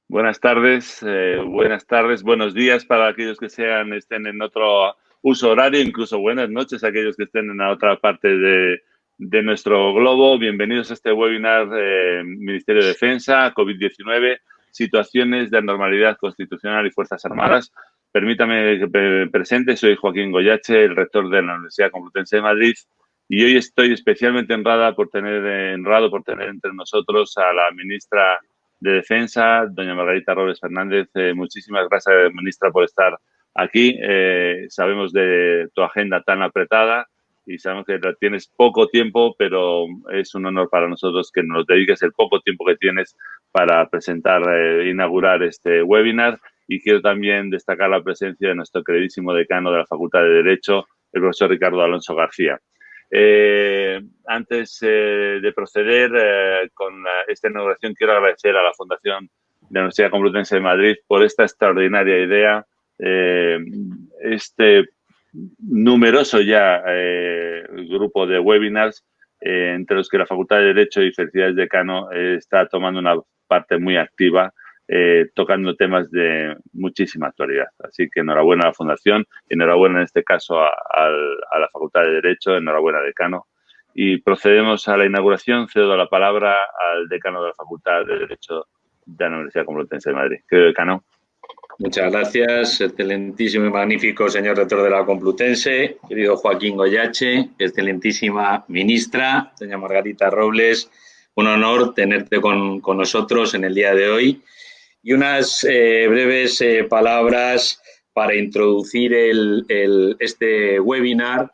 Buenas tardes, buenos días para aquellos que estén en otro uso horario, incluso buenas noches a aquellos que estén en la otra parte de nuestro globo. Bienvenidos a este webinar Ministerio de Defensa, COVID-19, situaciones de anormalidad constitucional y Fuerzas Armadas. Permítame que me presente, soy Joaquín Goyache, el rector de la Universidad Complutense de Madrid, y hoy estoy especialmente honrado por tener entre nosotros a la ministra de Defensa, doña Margarita Robles Fernández. Muchísimas gracias, ministra, por estar aquí. Sabemos de tu agenda tan apretada y sabemos que tienes poco tiempo, pero es un honor para nosotros que nos dediques el poco tiempo que tienes para presentar e inaugurar este webinar. Y quiero también destacar la presencia de nuestro queridísimo decano de la Facultad de Derecho, el profesor Ricardo Alonso García. Antes de proceder con esta inauguración, quiero agradecer a la Fundación de la Universidad Complutense de Madrid por esta extraordinaria idea, este numeroso ya grupo de webinars, entre los que la Facultad de Derecho, y felicidades decano, está tomando una parte muy activa, tocando temas de muchísima actualidad. Así que enhorabuena a la Fundación, enhorabuena en este caso a la Facultad de Derecho, enhorabuena decano. Y procedemos a la inauguración. Cedo la palabra al decano de la Facultad de Derecho de la Universidad Complutense de Madrid. Querido decano. Muchas gracias, excelentísimo y magnífico señor rector de la Complutense, querido Joaquín Goyache, excelentísima ministra, doña Margarita Robles. Un honor tenerte con nosotros en el día de hoy. Y unas breves palabras para introducir este webinar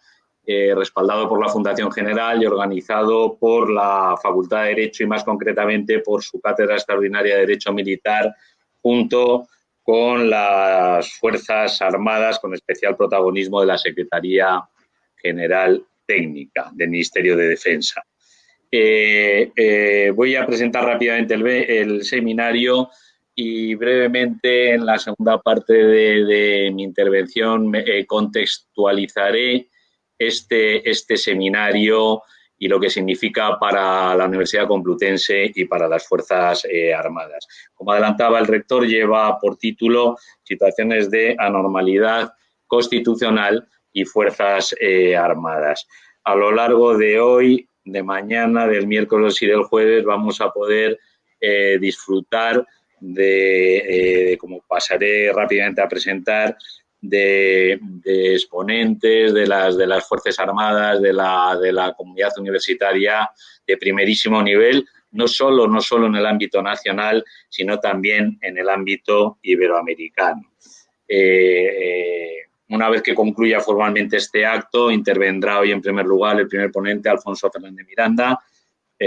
respaldado por la Fundación General y organizado por la Facultad de Derecho y más concretamente por su Cátedra Extraordinaria de Derecho Militar junto con las Fuerzas Armadas, con especial protagonismo de la Secretaría General Técnica del Ministerio de Defensa. Voy a presentar rápidamente el seminario y brevemente en la segunda parte de mi intervención contextualizaré este seminario y lo que significa para la Universidad Complutense y para las Fuerzas Armadas. Como adelantaba el rector, lleva por título Situaciones de anormalidad constitucional y Fuerzas Armadas. A lo largo de hoy, de mañana, del miércoles y del jueves, vamos a poder disfrutar como pasaré rápidamente a presentar, de exponentes de las Fuerzas Armadas, de la comunidad universitaria de primerísimo nivel, no solo en el ámbito nacional, sino también en el ámbito iberoamericano. Una vez que concluya formalmente este acto, intervendrá hoy en primer lugar el primer ponente, Alfonso Fernández Miranda.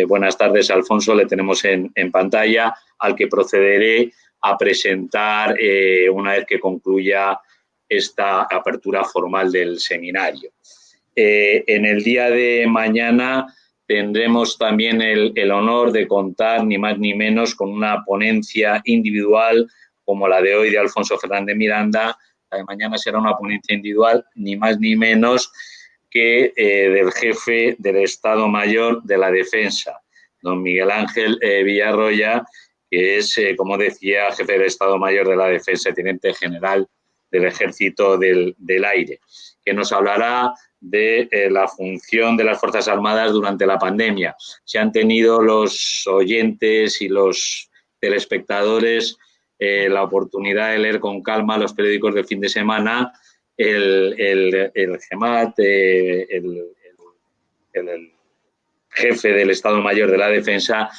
Buenas tardes, Alfonso, le tenemos en pantalla, al que procederé a presentar una vez que concluya esta apertura formal del seminario. En el día de mañana tendremos también el honor de contar ni más ni menos con una ponencia individual como la de hoy de Alfonso Fernández Miranda. La de mañana será una ponencia individual ni más ni menos que del jefe del Estado Mayor de la Defensa, don Miguel Ángel Villarroya, que es, como decía, jefe del Estado Mayor de la Defensa, teniente general del Ejército del Aire, que nos hablará de la función de las Fuerzas Armadas durante la pandemia. Si han tenido los oyentes y los telespectadores la oportunidad de leer con calma los periódicos del fin de semana, el GEMAT, el jefe del Estado Mayor de la Defensa,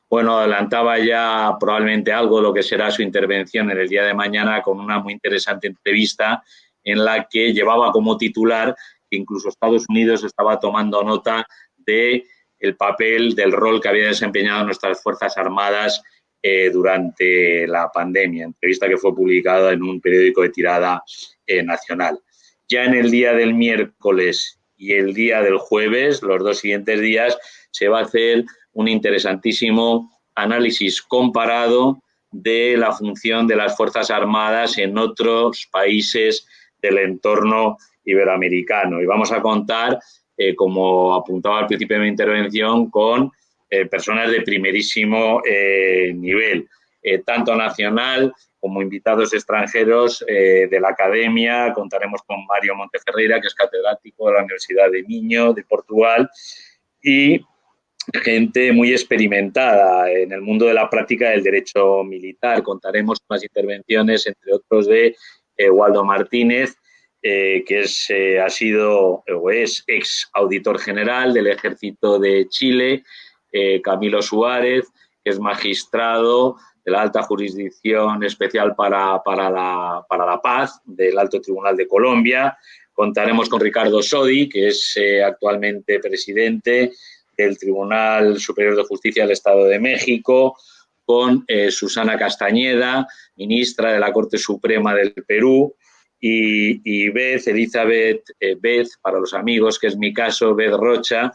bueno, adelantaba ya probablemente algo de lo que será su intervención en el día de mañana con una muy interesante entrevista en la que llevaba como titular que incluso Estados Unidos estaba tomando nota del papel, del rol que habían desempeñado nuestras Fuerzas Armadas durante la pandemia, entrevista que fue publicada en un periódico de tirada nacional. Ya en el día del miércoles y el día del jueves, los dos siguientes días, se va a hacer un interesantísimo análisis comparado de la función de las Fuerzas Armadas en otros países del entorno iberoamericano. Y vamos a contar, como apuntaba al principio de mi intervención, con personas de primerísimo nivel. tanto nacional como invitados extranjeros de la academia. Contaremos con Mario Monteferreira, que es catedrático de la Universidad de Minho, de Portugal, y gente muy experimentada en el mundo de la práctica del derecho militar. Contaremos con las intervenciones, entre otros, de Waldo Martínez, que ha sido o es ex auditor general del Ejército de Chile, Camilo Suárez, que es magistrado de la Alta Jurisdicción Especial para la Paz del Alto Tribunal de Colombia. Contaremos con Ricardo Sodi, que es actualmente presidente del Tribunal Superior de Justicia del Estado de México, con Susana Castañeda, ministra de la Corte Suprema del Perú, y Elizabeth Beth, para los amigos, que es mi caso, Beth Rocha,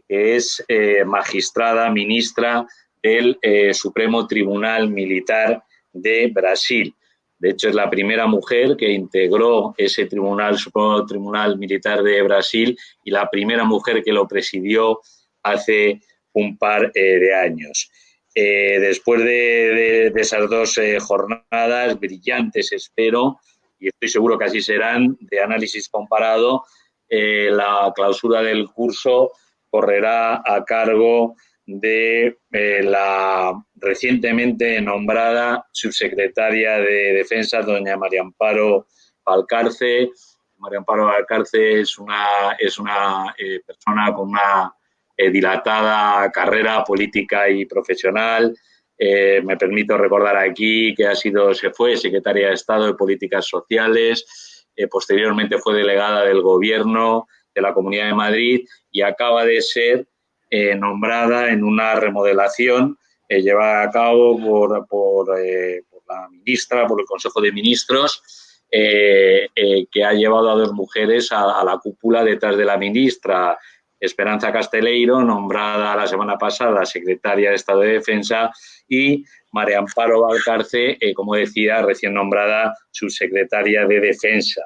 que es magistrada, ministra del Supremo Tribunal Militar de Brasil. De hecho, es la primera mujer que integró ese tribunal, Supremo Tribunal Militar de Brasil, y la primera mujer que lo presidió hace un par de años. Después de esas dos jornadas brillantes, espero, y estoy seguro que así serán, de análisis comparado, la clausura del curso correrá a cargo de la recientemente nombrada subsecretaria de Defensa, doña María Amparo Valcarce. María Amparo Valcarce es una persona con una dilatada carrera política y profesional. Me permito recordar aquí que se fue secretaria de Estado de Políticas Sociales, posteriormente fue delegada del Gobierno de la Comunidad de Madrid y acaba de ser nombrada en una remodelación llevada a cabo por la ministra, por el Consejo de Ministros, que ha llevado a dos mujeres a la cúpula detrás de la ministra. Esperanza Casteleiro, nombrada la semana pasada secretaria de Estado de Defensa, y María Amparo Valcarce, como decía, recién nombrada subsecretaria de Defensa.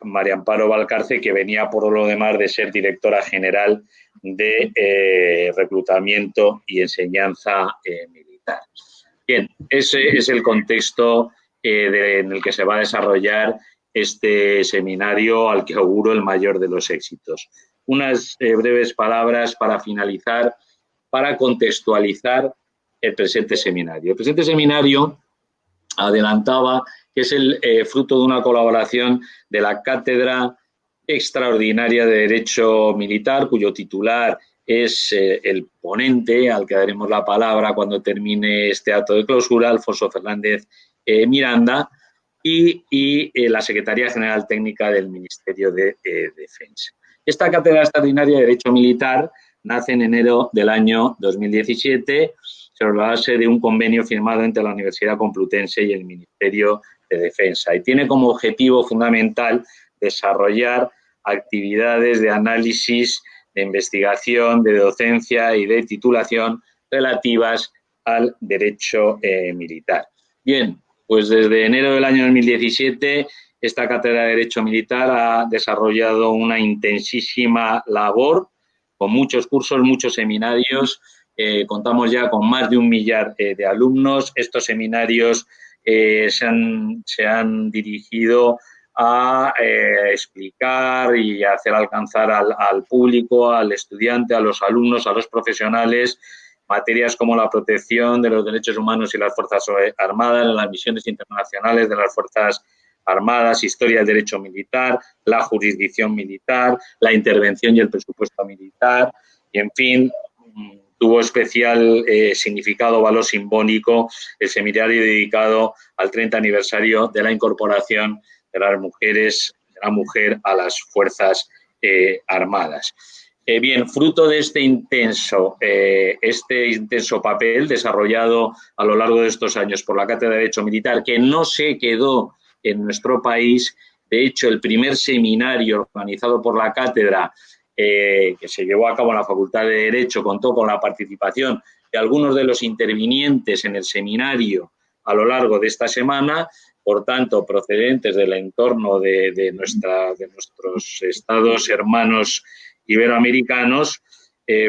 María Amparo Valcarce, que venía por lo demás de ser directora general de reclutamiento y enseñanza militar. Bien, ese es el contexto en el que se va a desarrollar este seminario, al que auguro el mayor de los éxitos. Unas breves palabras para finalizar, para contextualizar el presente seminario. El presente seminario, adelantaba, que es el fruto de una colaboración de la Cátedra Extraordinaria de Derecho Militar, cuyo titular es el ponente, al que daremos la palabra cuando termine este acto de clausura, Alfonso Fernández Miranda, y la Secretaría General Técnica del Ministerio de Defensa. Esta Cátedra Extraordinaria de Derecho Militar nace en enero del año 2017 sobre la base de un convenio firmado entre la Universidad Complutense y el Ministerio de Defensa, y tiene como objetivo fundamental desarrollar actividades de análisis, de investigación, de docencia y de titulación relativas al derecho militar. Bien, pues desde enero del año 2017 esta Cátedra de Derecho Militar ha desarrollado una intensísima labor con muchos cursos, muchos seminarios. Contamos ya con más de 1 millar de alumnos. Estos seminarios se han dirigido a explicar y a hacer alcanzar al público, al estudiante, a los alumnos, a los profesionales, materias como la protección de los derechos humanos y las Fuerzas Armadas, las misiones internacionales de las Fuerzas Armadas, historia del derecho militar, la jurisdicción militar, la intervención y el presupuesto militar, y en fin, tuvo especial significado, valor simbólico, el seminario dedicado al 30 aniversario de la incorporación de las mujeres, de la mujer a las Fuerzas Armadas. Bien, fruto de este intenso papel desarrollado a lo largo de estos años por la Cátedra de Derecho Militar, que no se quedó en nuestro país. De hecho, el primer seminario organizado por la Cátedra, que se llevó a cabo en la Facultad de Derecho, contó con la participación de algunos de los intervinientes en el seminario a lo largo de esta semana, por tanto, procedentes del entorno de nuestros estados hermanos iberoamericanos,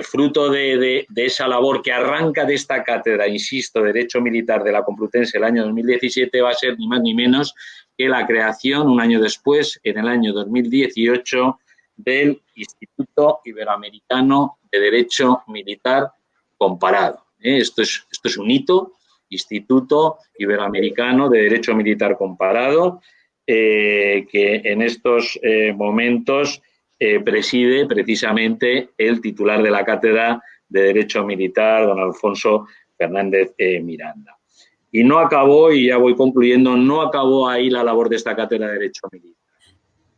fruto de esa labor que arranca de esta cátedra, insisto, Derecho Militar de la Complutense el año 2017, va a ser ni más ni menos que la creación, un año después, en el año 2018, del Instituto Iberoamericano de Derecho Militar Comparado. Esto es un hito, Instituto Iberoamericano de Derecho Militar Comparado, que en estos momentos preside precisamente el titular de la Cátedra de Derecho Militar, don Alfonso Fernández Miranda. Y no acabó, y ya voy concluyendo, no acabó ahí la labor de esta Cátedra de Derecho Militar.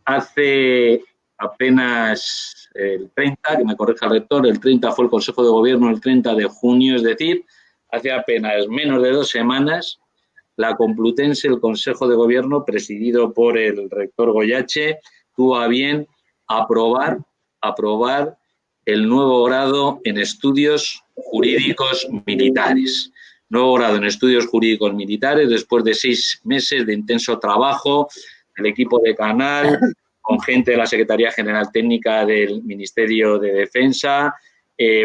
Hace apenas el 30, que me corrija el rector, el 30 fue el Consejo de Gobierno, el 30 de junio, es decir, hace apenas menos de 2 semanas, la Complutense, el Consejo de Gobierno, presidido por el rector Goyache, tuvo a bien aprobar el nuevo grado en Estudios Jurídicos Militares. Nuevo grado en Estudios Jurídicos Militares, después de 6 meses de intenso trabajo del equipo de Canal, con gente de la Secretaría General Técnica del Ministerio de Defensa,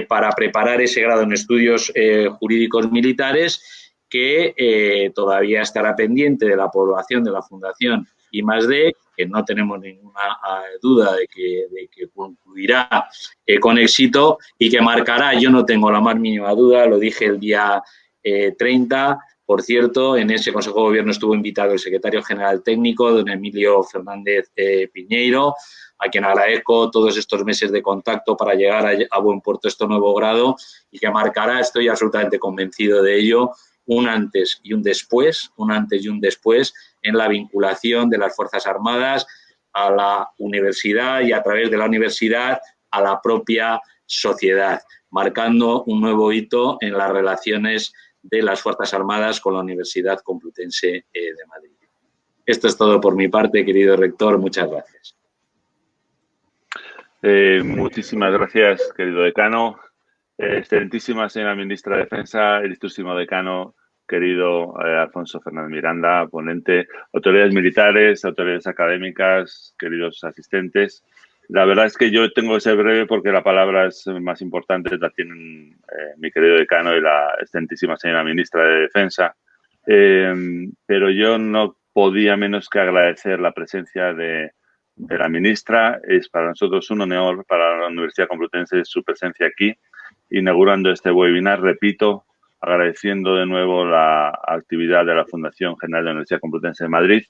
para preparar ese grado en Estudios Jurídicos Militares, que todavía estará pendiente de la aprobación de la Fundación I+D, que no tenemos ninguna duda de que concluirá con éxito y que marcará, yo no tengo la más mínima duda, lo dije el día 30, por cierto, en ese Consejo de Gobierno estuvo invitado el secretario general técnico, don Emilio Fernández Piñeiro, a quien agradezco todos estos meses de contacto para llegar a buen puerto este nuevo grado y que marcará, estoy absolutamente convencido de ello, un antes y un después en la vinculación de las Fuerzas Armadas a la universidad y a través de la universidad a la propia sociedad, marcando un nuevo hito en las relaciones de las Fuerzas Armadas con la Universidad Complutense de Madrid. Esto es todo por mi parte, querido rector. Muchas gracias. Muchísimas gracias, querido decano. Excelentísima señora ministra de Defensa, ilustrísimo decano, querido Alfonso Fernández Miranda, ponente, autoridades militares, autoridades académicas, queridos asistentes. La verdad es que yo tengo que ser breve porque la palabra es más importante, la tienen mi querido decano y la excelentísima señora ministra de Defensa. Pero yo no podía menos que agradecer la presencia de la ministra. Es para nosotros un honor, para la Universidad Complutense, su presencia aquí, inaugurando este webinar, repito, agradeciendo de nuevo la actividad de la Fundación General de la Universidad Complutense de Madrid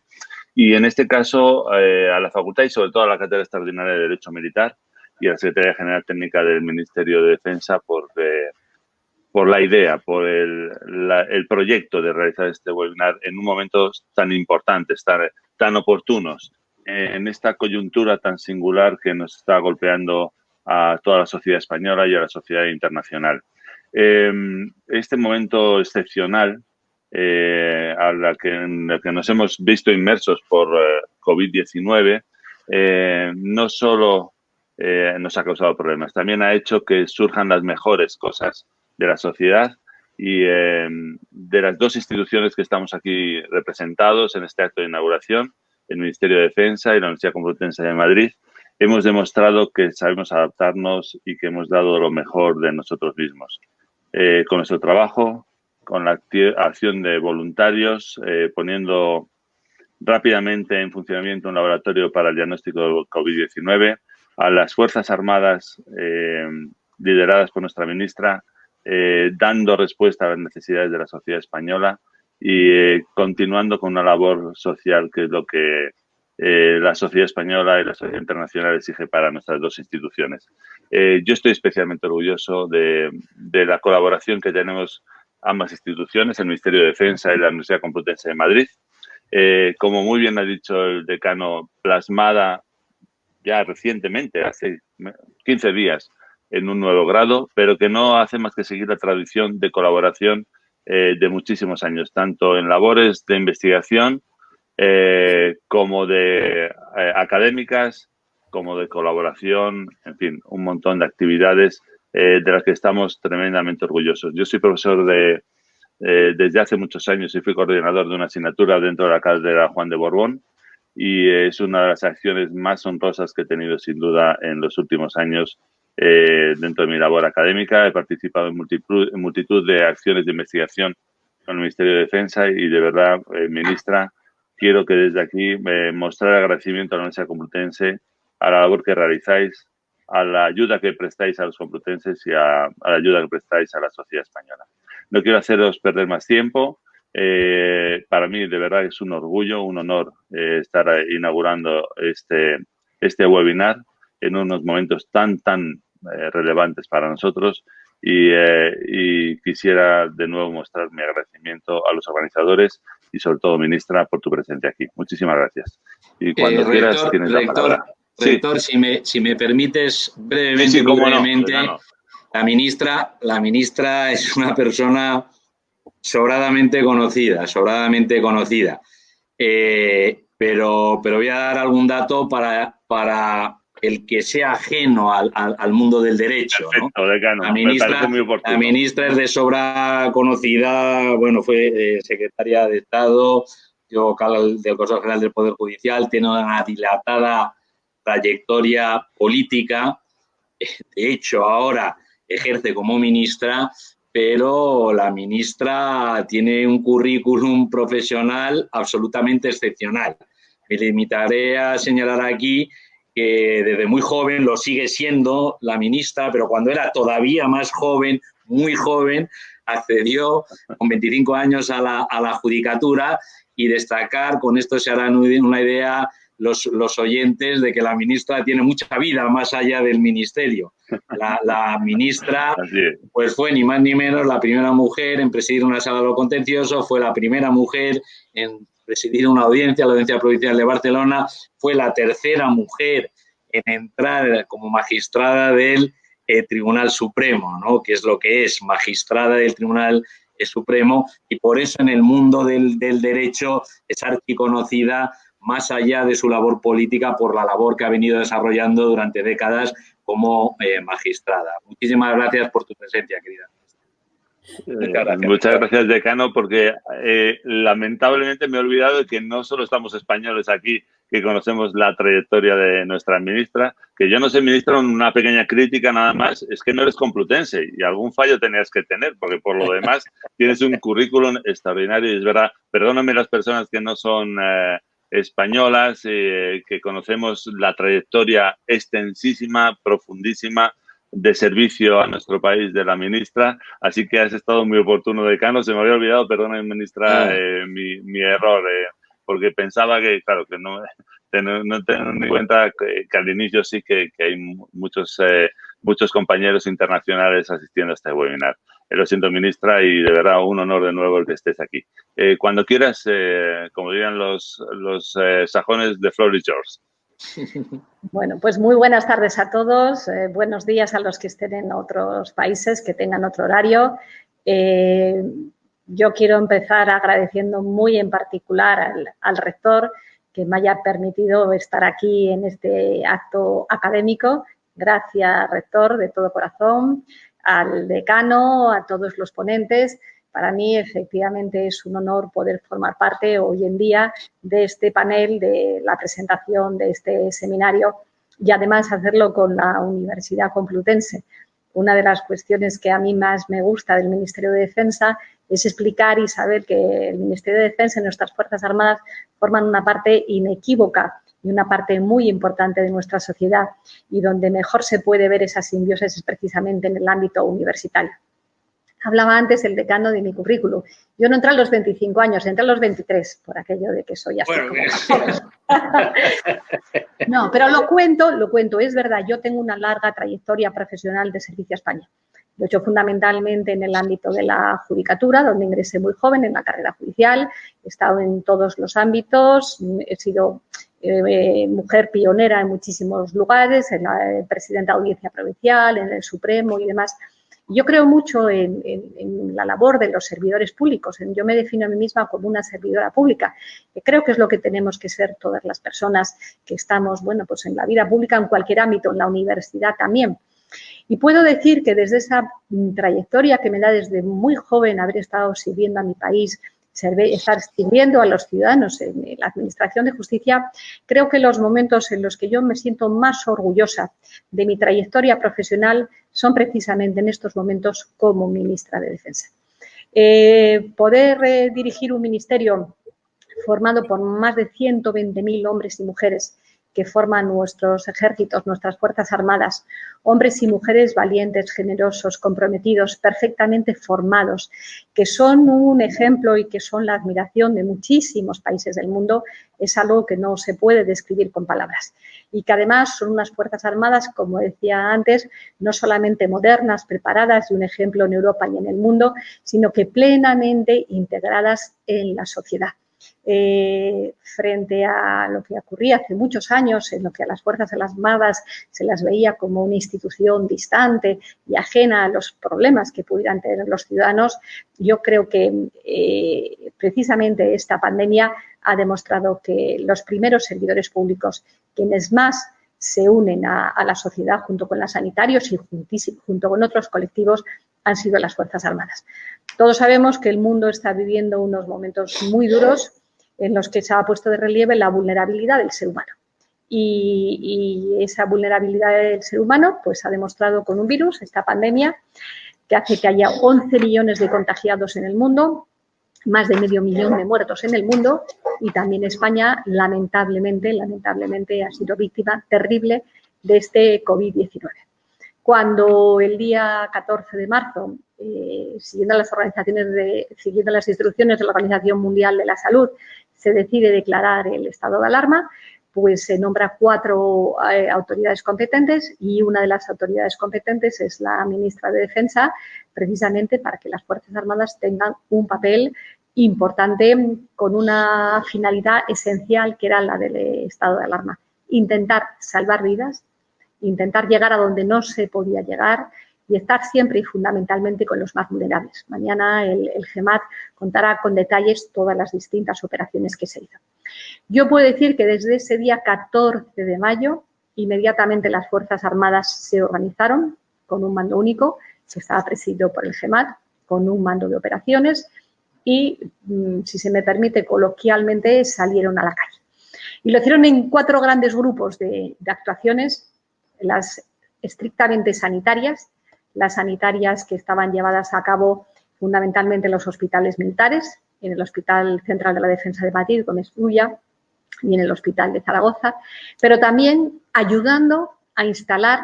y, en este caso, a la Facultad y sobre todo a la Cátedra Extraordinaria de Derecho Militar y a la Secretaría General Técnica del Ministerio de Defensa por la idea, por el proyecto de realizar este webinar en un momento tan importante, tan oportunos, en esta coyuntura tan singular que nos está golpeando a toda la sociedad española y a la sociedad internacional. Este momento excepcional en el que nos hemos visto inmersos por COVID-19 no solo nos ha causado problemas, también ha hecho que surjan las mejores cosas de la sociedad y de las 2 instituciones que estamos aquí representados en este acto de inauguración, el Ministerio de Defensa y la Universidad Complutense de Madrid. Hemos demostrado que sabemos adaptarnos y que hemos dado lo mejor de nosotros mismos. Con nuestro trabajo, con la acción de voluntarios, poniendo rápidamente en funcionamiento un laboratorio para el diagnóstico de COVID-19, a las Fuerzas Armadas lideradas por nuestra ministra, dando respuesta a las necesidades de la sociedad española y continuando con una labor social que es lo que la sociedad española y la sociedad internacional exige para nuestras 2 instituciones. Yo estoy especialmente orgulloso de la colaboración que tenemos ambas instituciones, el Ministerio de Defensa y la Universidad Complutense de Madrid. Como muy bien ha dicho el decano, plasmada ya recientemente, hace 15 días, en un nuevo grado, pero que no hace más que seguir la tradición de colaboración de muchísimos años, tanto en labores de investigación como de académicas, como de colaboración, en fin, un montón de actividades de las que estamos tremendamente orgullosos. Yo soy profesor desde hace muchos años y fui coordinador de una asignatura dentro de la Cátedra Juan de Borbón y es una de las acciones más honrosas que he tenido sin duda en los últimos años dentro de mi labor académica. He participado en multitud de acciones de investigación con el Ministerio de Defensa y, de verdad, ministra, quiero que desde aquí mostrar agradecimiento a la Universidad Complutense, a la labor que realizáis, a la ayuda que prestáis a los complutenses y a la ayuda que prestáis a la sociedad española. No quiero haceros perder más tiempo. Para mí, de verdad, es un orgullo, un honor estar inaugurando este webinar en unos momentos tan relevantes para nosotros y quisiera de nuevo mostrar mi agradecimiento a los organizadores y sobre todo, ministra, por tu presencia aquí. Muchísimas gracias. Y cuando quieras, tienes la palabra. Rector, sí. si me permites brevemente, no. La ministra es una persona sobradamente conocida. Pero voy a dar algún dato para el que sea ajeno al mundo del derecho. Perfecto, ¿no? decano, me parece muy oportuno. La ministra es de sobra conocida, bueno, fue secretaria de Estado, vocal del Consejo General del Poder Judicial, tiene una dilatada trayectoria política. De hecho, ahora ejerce como ministra, pero la ministra tiene un currículum profesional absolutamente excepcional. Me limitaré a señalar aquí que desde muy joven lo sigue siendo la ministra, pero cuando era todavía más joven, muy joven, accedió con 25 años a la judicatura y destacar, con esto se harán una idea los oyentes de que la ministra tiene mucha vida más allá del ministerio. La ministra pues fue ni más ni menos la primera mujer en presidir una sala de lo contencioso, fue la primera mujer en presidir una audiencia, la Audiencia Provincial de Barcelona, fue la tercera mujer en entrar como magistrada del Tribunal Supremo, ¿no? Que es lo que es, magistrada del Tribunal Supremo, y por eso en el mundo del derecho es archiconocida más allá de su labor política por la labor que ha venido desarrollando durante décadas como magistrada. Muchísimas gracias por tu presencia, querida. Muchas gracias, decano, porque lamentablemente me he olvidado de que no solo estamos españoles aquí que conocemos la trayectoria de nuestra ministra, que yo no sé, ministra, una pequeña crítica nada más, es que no eres complutense y algún fallo tenías que tener, porque por lo demás tienes un currículum extraordinario y es verdad, perdóname las personas que no son españolas, que conocemos la trayectoria extensísima, profundísima, de servicio a nuestro país de la ministra, así que has estado muy oportuno, decano. Se me había olvidado, perdona, ministra, mi error, porque pensaba que, claro, que no tengo en cuenta que al inicio sí que hay muchos compañeros internacionales asistiendo a este webinar. Lo siento, ministra, y de verdad un honor de nuevo el que estés aquí. Cuando quieras, como dirían los sajones, the floor is yours. Bueno, pues muy buenas tardes a todos, buenos días a los que estén en otros países, que tengan otro horario. Yo quiero empezar agradeciendo muy en particular al rector que me haya permitido estar aquí en este acto académico. Gracias, rector, de todo corazón, al decano, a todos los ponentes. Para mí, efectivamente, es un honor poder formar parte hoy en día de este panel, de la presentación de este seminario y, además, hacerlo con la Universidad Complutense. Una de las cuestiones que a mí más me gusta del Ministerio de Defensa es explicar y saber que el Ministerio de Defensa y nuestras Fuerzas Armadas forman una parte inequívoca y una parte muy importante de nuestra sociedad, y donde mejor se puede ver esa simbiosis es precisamente en el ámbito universitario. Hablaba antes el decano de mi currículum. Yo no entré a los 25 años, entré a los 23, por aquello de que soy así como... No, pero lo cuento, es verdad, yo tengo una larga trayectoria profesional de servicio a España. Lo he hecho fundamentalmente en el ámbito de la judicatura, donde ingresé muy joven en la carrera judicial, he estado en todos los ámbitos, he sido mujer pionera en muchísimos lugares, en la presidenta de Audiencia Provincial, en el Supremo y demás. Yo creo mucho en la labor de los servidores públicos. Yo me defino a mí misma como una servidora pública, que creo que es lo que tenemos que ser todas las personas que estamos, bueno, pues en la vida pública, en cualquier ámbito, en la universidad también. Y puedo decir que desde esa trayectoria que me da desde muy joven haber estado sirviendo a mi país, estar sirviendo a los ciudadanos en la Administración de Justicia, creo que los momentos en los que yo me siento más orgullosa de mi trayectoria profesional son precisamente en estos momentos como ministra de Defensa. Poder dirigir un ministerio formado por más de 120.000 hombres y mujeres que forman nuestros ejércitos, nuestras Fuerzas Armadas, hombres y mujeres valientes, generosos, comprometidos, perfectamente formados, que son un ejemplo y que son la admiración de muchísimos países del mundo, es algo que no se puede describir con palabras. Y que además son unas Fuerzas Armadas, como decía antes, no solamente modernas, preparadas y un ejemplo en Europa y en el mundo, sino que plenamente integradas en la sociedad. Frente a lo que ocurría hace muchos años, en lo que a las Fuerzas Armadas se las veía como una institución distante y ajena a los problemas que pudieran tener los ciudadanos, yo creo que precisamente esta pandemia ha demostrado que los primeros servidores públicos, quienes más se unen a la sociedad junto con los sanitarios y junto con otros colectivos, han sido las Fuerzas Armadas. Todos sabemos que el mundo está viviendo unos momentos muy duros en los que se ha puesto de relieve la vulnerabilidad del ser humano. Y esa vulnerabilidad del ser humano pues, ha demostrado con un virus, esta pandemia, que hace que haya 11 millones de contagiados en el mundo, más de medio millón de muertos en el mundo, y también España, lamentablemente ha sido víctima terrible de este COVID-19. Cuando el día 14 de marzo, siguiendo las instrucciones de la Organización Mundial de la Salud, se decide declarar el estado de alarma, pues se nombra 4 autoridades competentes y una de las autoridades competentes es la ministra de Defensa, precisamente para que las Fuerzas Armadas tengan un papel importante con una finalidad esencial que era la del estado de alarma. Intentar salvar vidas, intentar llegar a donde no se podía llegar y estar siempre y fundamentalmente con los más vulnerables. Mañana el GEMAT contará con detalles todas las distintas operaciones que se hizo. Yo puedo decir que desde ese día 14 de mayo, inmediatamente las Fuerzas Armadas se organizaron con un mando único, que estaba presidido por el GEMAT, con un mando de operaciones y, si se me permite coloquialmente, salieron a la calle. Y lo hicieron en 4 grandes grupos de actuaciones, las estrictamente sanitarias, las sanitarias que estaban llevadas a cabo fundamentalmente en los hospitales militares, en el Hospital Central de la Defensa de Madrid, con Esculla, y en el Hospital de Zaragoza, pero también ayudando a instalar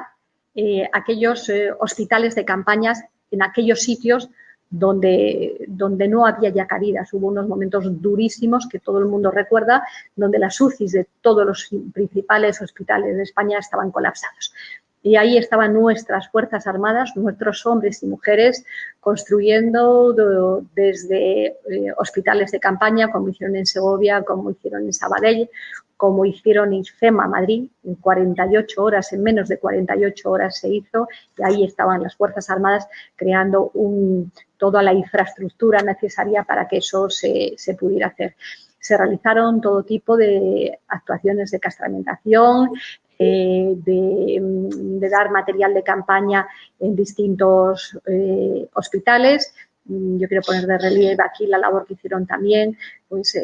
aquellos hospitales de campañas en aquellos sitios donde no había ya cabidas. Hubo unos momentos durísimos que todo el mundo recuerda, donde las UCIs de todos los principales hospitales de España estaban colapsados. Y ahí estaban nuestras Fuerzas Armadas, nuestros hombres y mujeres, construyendo desde hospitales de campaña, como hicieron en Segovia, como hicieron en Sabadell, como hicieron en IFEMA Madrid, en 48 horas, en menos de 48 horas se hizo, y ahí estaban las Fuerzas Armadas creando toda la infraestructura necesaria para que eso se pudiera hacer. Se realizaron todo tipo de actuaciones de castramentación, de dar material de campaña en distintos hospitales. Yo quiero poner de relieve aquí la labor que hicieron también pues,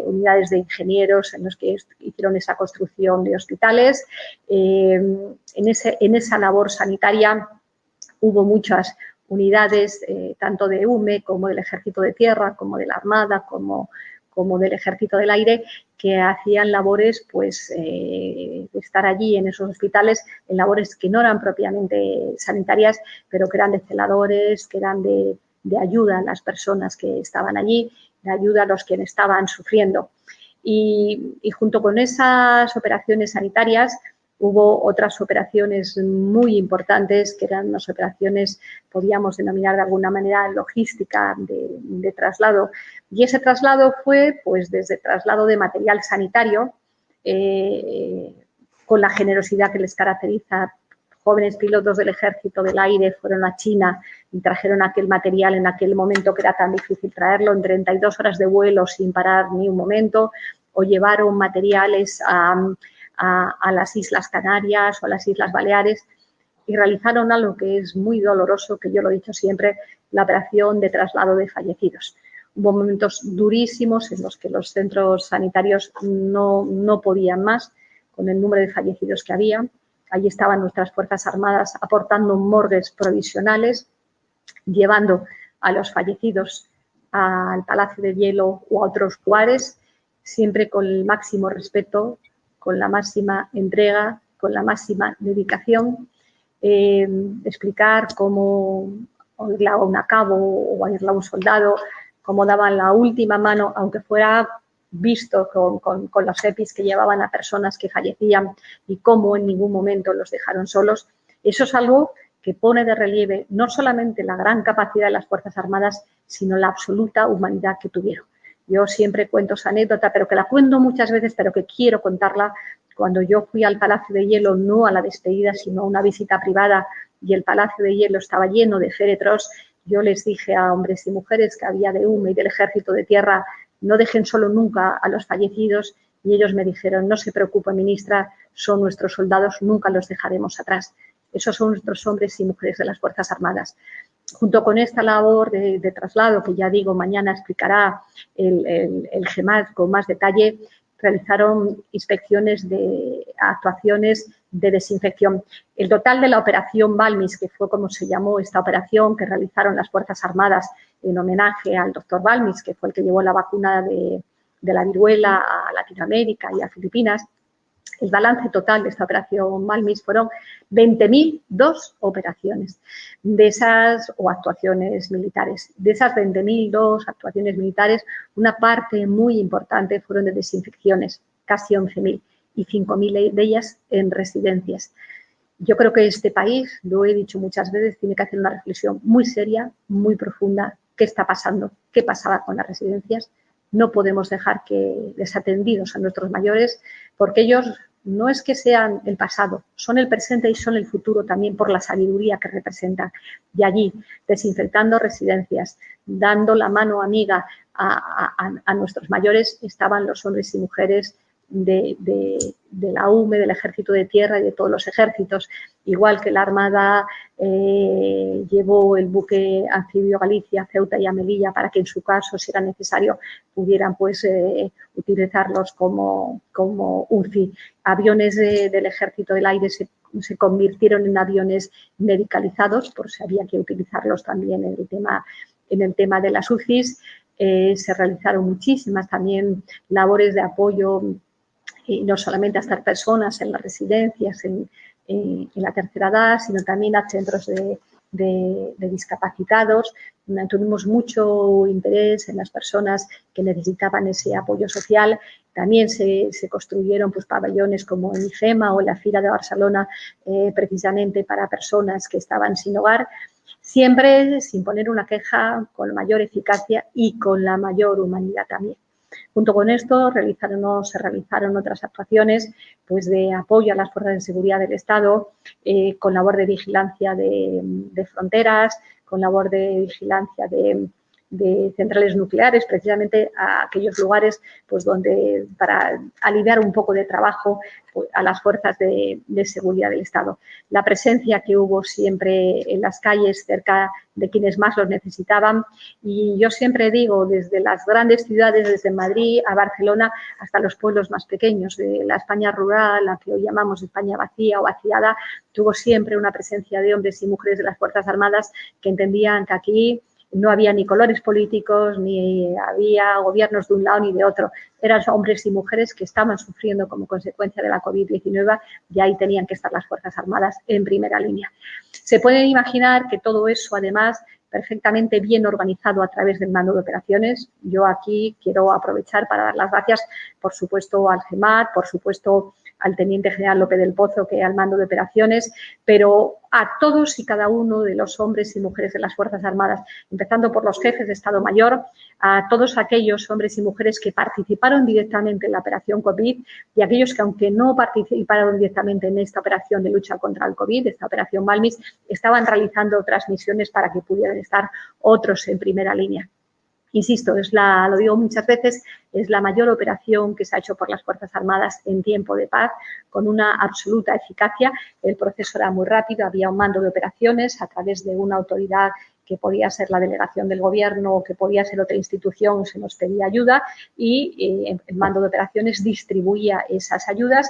unidades de ingenieros en los que hicieron esa construcción de hospitales. En esa labor sanitaria hubo muchas unidades, tanto de UME como del Ejército de Tierra, como de la Armada, como del Ejército del Aire, que hacían labores pues, de estar allí en esos hospitales, en labores que no eran propiamente sanitarias, pero que eran de celadores, que eran de ayuda a las personas que estaban allí, de ayuda a los que estaban sufriendo. Y junto con esas operaciones sanitarias hubo otras operaciones muy importantes, que eran unas operaciones, podíamos denominar de alguna manera, logística de traslado. Y ese traslado fue pues, desde traslado de material sanitario, con la generosidad que les caracteriza. Jóvenes pilotos del Ejército del Aire fueron a China y trajeron aquel material en aquel momento que era tan difícil traerlo, en 32 horas de vuelo sin parar ni un momento, o llevaron materiales a las Islas Canarias o a las Islas Baleares y realizaron algo que es muy doloroso, que yo lo he dicho siempre, la operación de traslado de fallecidos. Hubo momentos durísimos en los que los centros sanitarios no podían más con el número de fallecidos que había. Allí estaban nuestras Fuerzas Armadas aportando morgues provisionales, llevando a los fallecidos al Palacio de Hielo o a otros lugares, siempre con el máximo respeto, con la máxima entrega, con la máxima dedicación. Explicar cómo oírla a un cabo o oírla a un soldado, cómo daban la última mano, aunque fuera visto con los EPIs que llevaban a personas que fallecían y cómo en ningún momento los dejaron solos. Eso es algo que pone de relieve no solamente la gran capacidad de las Fuerzas Armadas, sino la absoluta humanidad que tuvieron. Yo siempre cuento esa anécdota, pero que la cuento muchas veces, pero que quiero contarla. Cuando yo fui al Palacio de Hielo, no a la despedida, sino a una visita privada, y el Palacio de Hielo estaba lleno de féretros, yo les dije a hombres y mujeres que había de UME y del Ejército de Tierra, no dejen solo nunca a los fallecidos, y ellos me dijeron, no se preocupe, ministra, son nuestros soldados, nunca los dejaremos atrás. Esos son nuestros hombres y mujeres de las Fuerzas Armadas. Junto con esta labor de traslado, que ya digo, mañana explicará el GEMAT con más detalle, realizaron inspecciones de actuaciones de desinfección. El total de la operación Balmis, que fue como se llamó esta operación que realizaron las Fuerzas Armadas en homenaje al doctor Balmis, que fue el que llevó la vacuna de la viruela a Latinoamérica y a Filipinas, el balance total de esta operación Balmis fueron 20.002 operaciones de esas o actuaciones militares. De esas 20.002 actuaciones militares, una parte muy importante fueron de desinfecciones, casi 11.000, y 5.000 de ellas en residencias. Yo creo que este país, lo he dicho muchas veces, tiene que hacer una reflexión muy seria, muy profunda. ¿Qué está pasando? ¿Qué pasaba con las residencias? No podemos dejar que desatendidos a nuestros mayores, porque ellos no es que sean el pasado, son el presente y son el futuro también por la sabiduría que representan. Y allí, desinfectando residencias, dando la mano amiga a nuestros mayores, estaban los hombres y mujeres de la UME, del Ejército de Tierra y de todos los ejércitos, igual que la Armada llevó el buque anfibio Galicia, Ceuta y Melilla para que en su caso, si era necesario, pudieran pues utilizarlos como UCI. Aviones del Ejército del Aire se convirtieron en aviones medicalizados, por si había que utilizarlos también en el tema de las UCIs. Se realizaron muchísimas también labores de apoyo, y no solamente a estas personas en las residencias, en la tercera edad, sino también a centros de discapacitados. Tuvimos mucho interés en las personas que necesitaban ese apoyo social. También se construyeron pues, pabellones como en IFEMA o en la Fira de Barcelona, precisamente para personas que estaban sin hogar, siempre sin poner una queja, con la mayor eficacia y con la mayor humanidad también. Junto con esto se realizaron otras actuaciones pues, de apoyo a las fuerzas de seguridad del Estado, con labor de vigilancia de fronteras, con labor de vigilancia de centrales nucleares, precisamente a aquellos lugares pues, donde para aliviar un poco de trabajo pues, a las fuerzas de seguridad del Estado. La presencia que hubo siempre en las calles cerca de quienes más los necesitaban, y yo siempre digo, desde las grandes ciudades, desde Madrid a Barcelona hasta los pueblos más pequeños, de la España rural, la que hoy llamamos España vacía o vaciada, tuvo siempre una presencia de hombres y mujeres de las Fuerzas Armadas que entendían que aquí no había ni colores políticos, ni había gobiernos de un lado ni de otro. Eran hombres y mujeres que estaban sufriendo como consecuencia de la COVID-19 y ahí tenían que estar las Fuerzas Armadas en primera línea. Se pueden imaginar que todo eso, además, perfectamente bien organizado a través del mando de operaciones. Yo aquí quiero aprovechar para dar las gracias, por supuesto, al GEMAT, por supuesto, al Teniente General López del Pozo, que al mando de operaciones, pero a todos y cada uno de los hombres y mujeres de las Fuerzas Armadas, empezando por los jefes de Estado Mayor, a todos aquellos hombres y mujeres que participaron directamente en la operación COVID y aquellos que, aunque no participaron directamente en esta operación de lucha contra el COVID, esta operación Balmis, estaban realizando otras misiones para que pudieran estar otros en primera línea. Insisto, lo digo muchas veces, es la mayor operación que se ha hecho por las Fuerzas Armadas en tiempo de paz, con una absoluta eficacia. El proceso era muy rápido, había un mando de operaciones a través de una autoridad que podía ser la delegación del gobierno o que podía ser otra institución, se nos pedía ayuda y el mando de operaciones distribuía esas ayudas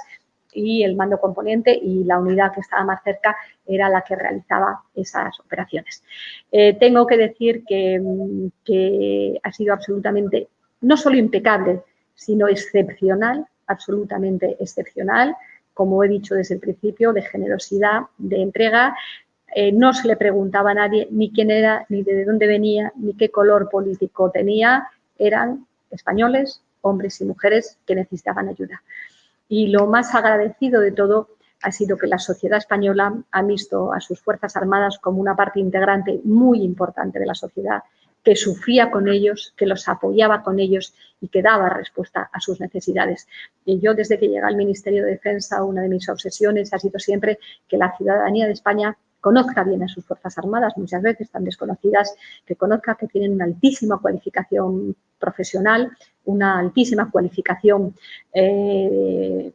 y el mando componente y la unidad que estaba más cerca era la que realizaba esas operaciones. Tengo que decir que ha sido absolutamente, no solo impecable, sino excepcional, absolutamente excepcional, como he dicho desde el principio, de generosidad, de entrega. No se le preguntaba a nadie ni quién era, ni de dónde venía, ni qué color político tenía. Eran españoles, hombres y mujeres que necesitaban ayuda. Y lo más agradecido de todo ha sido que la sociedad española ha visto a sus Fuerzas Armadas como una parte integrante muy importante de la sociedad, que sufría con ellos, que los apoyaba con ellos y que daba respuesta a sus necesidades. Y yo, desde que llegué al Ministerio de Defensa, una de mis obsesiones ha sido siempre que la ciudadanía de España conozca bien a sus Fuerzas Armadas, muchas veces tan desconocidas, que conozca que tienen una altísima cualificación profesional, una altísima cualificación de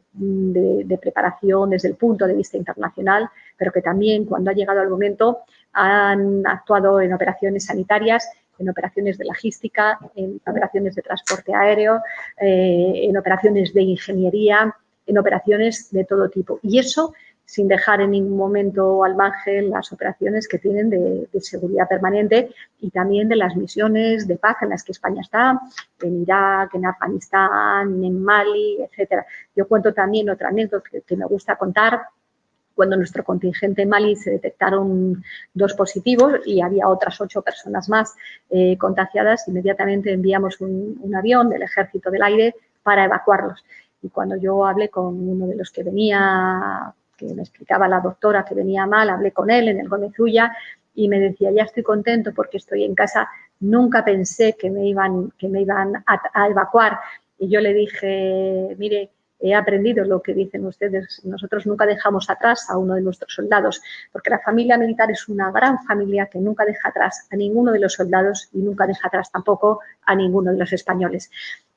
preparación desde el punto de vista internacional, pero que también, cuando ha llegado el momento, han actuado en operaciones sanitarias, en operaciones de logística, en operaciones de transporte aéreo, en operaciones de ingeniería, en operaciones de todo tipo. Y eso sin dejar en ningún momento al margen las operaciones que tienen de seguridad permanente y también de las misiones de paz en las que España está, en Irak, en Afganistán, en Mali, etcétera. Yo cuento también otra anécdota que me gusta contar. Cuando nuestro contingente en Mali se detectaron 2 positivos y había otras 8 personas más contagiadas, inmediatamente enviamos un avión del Ejército del Aire para evacuarlos. Y cuando yo hablé con uno de los que venía, que me explicaba la doctora que venía mal, hablé con él en el Gómez Ulla y me decía, ya estoy contento porque estoy en casa, nunca pensé que me iban a evacuar. Y yo le dije, mire, he aprendido lo que dicen ustedes, nosotros nunca dejamos atrás a uno de nuestros soldados, porque la familia militar es una gran familia que nunca deja atrás a ninguno de los soldados y nunca deja atrás tampoco a ninguno de los españoles.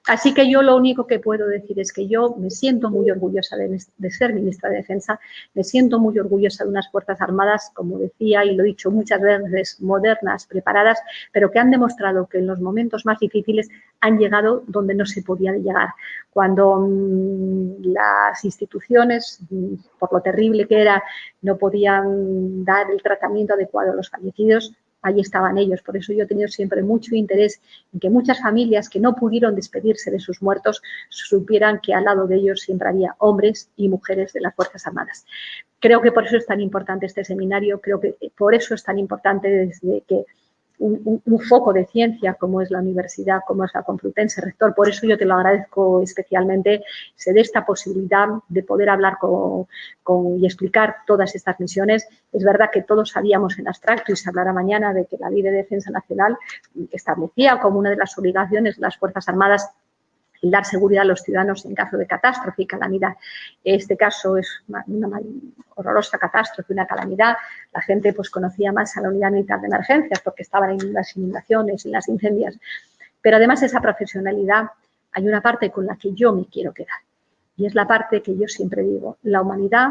Así que yo lo único que puedo decir es que yo me siento muy orgullosa de ser ministra de Defensa, me siento muy orgullosa de unas Fuerzas Armadas, como decía y lo he dicho muchas veces, modernas, preparadas, pero que han demostrado que en los momentos más difíciles han llegado donde no se podía llegar. Cuando las instituciones, por lo terrible que era, no podían dar el tratamiento adecuado a los fallecidos, ahí estaban ellos. Por eso yo he tenido siempre mucho interés en que muchas familias que no pudieron despedirse de sus muertos supieran que al lado de ellos siempre había hombres y mujeres de las Fuerzas Armadas. Creo que por eso es tan importante este seminario, creo que por eso es tan importante desde que un foco de ciencia como es la universidad, como es la Complutense, rector, por eso yo te lo agradezco especialmente, se dé esta posibilidad de poder hablar y explicar todas estas misiones. Es verdad que todos sabíamos en abstracto y se hablará mañana de que la Ley de Defensa Nacional establecía como una de las obligaciones de las Fuerzas Armadas el dar seguridad a los ciudadanos en caso de catástrofe y calamidad. Este caso es una horrorosa catástrofe, una calamidad. La gente pues conocía más a la unidad militar de emergencias porque estaban en las inundaciones, en las incendios. Pero además de esa profesionalidad, hay una parte con la que yo me quiero quedar. Y es la parte que yo siempre digo, la humanidad,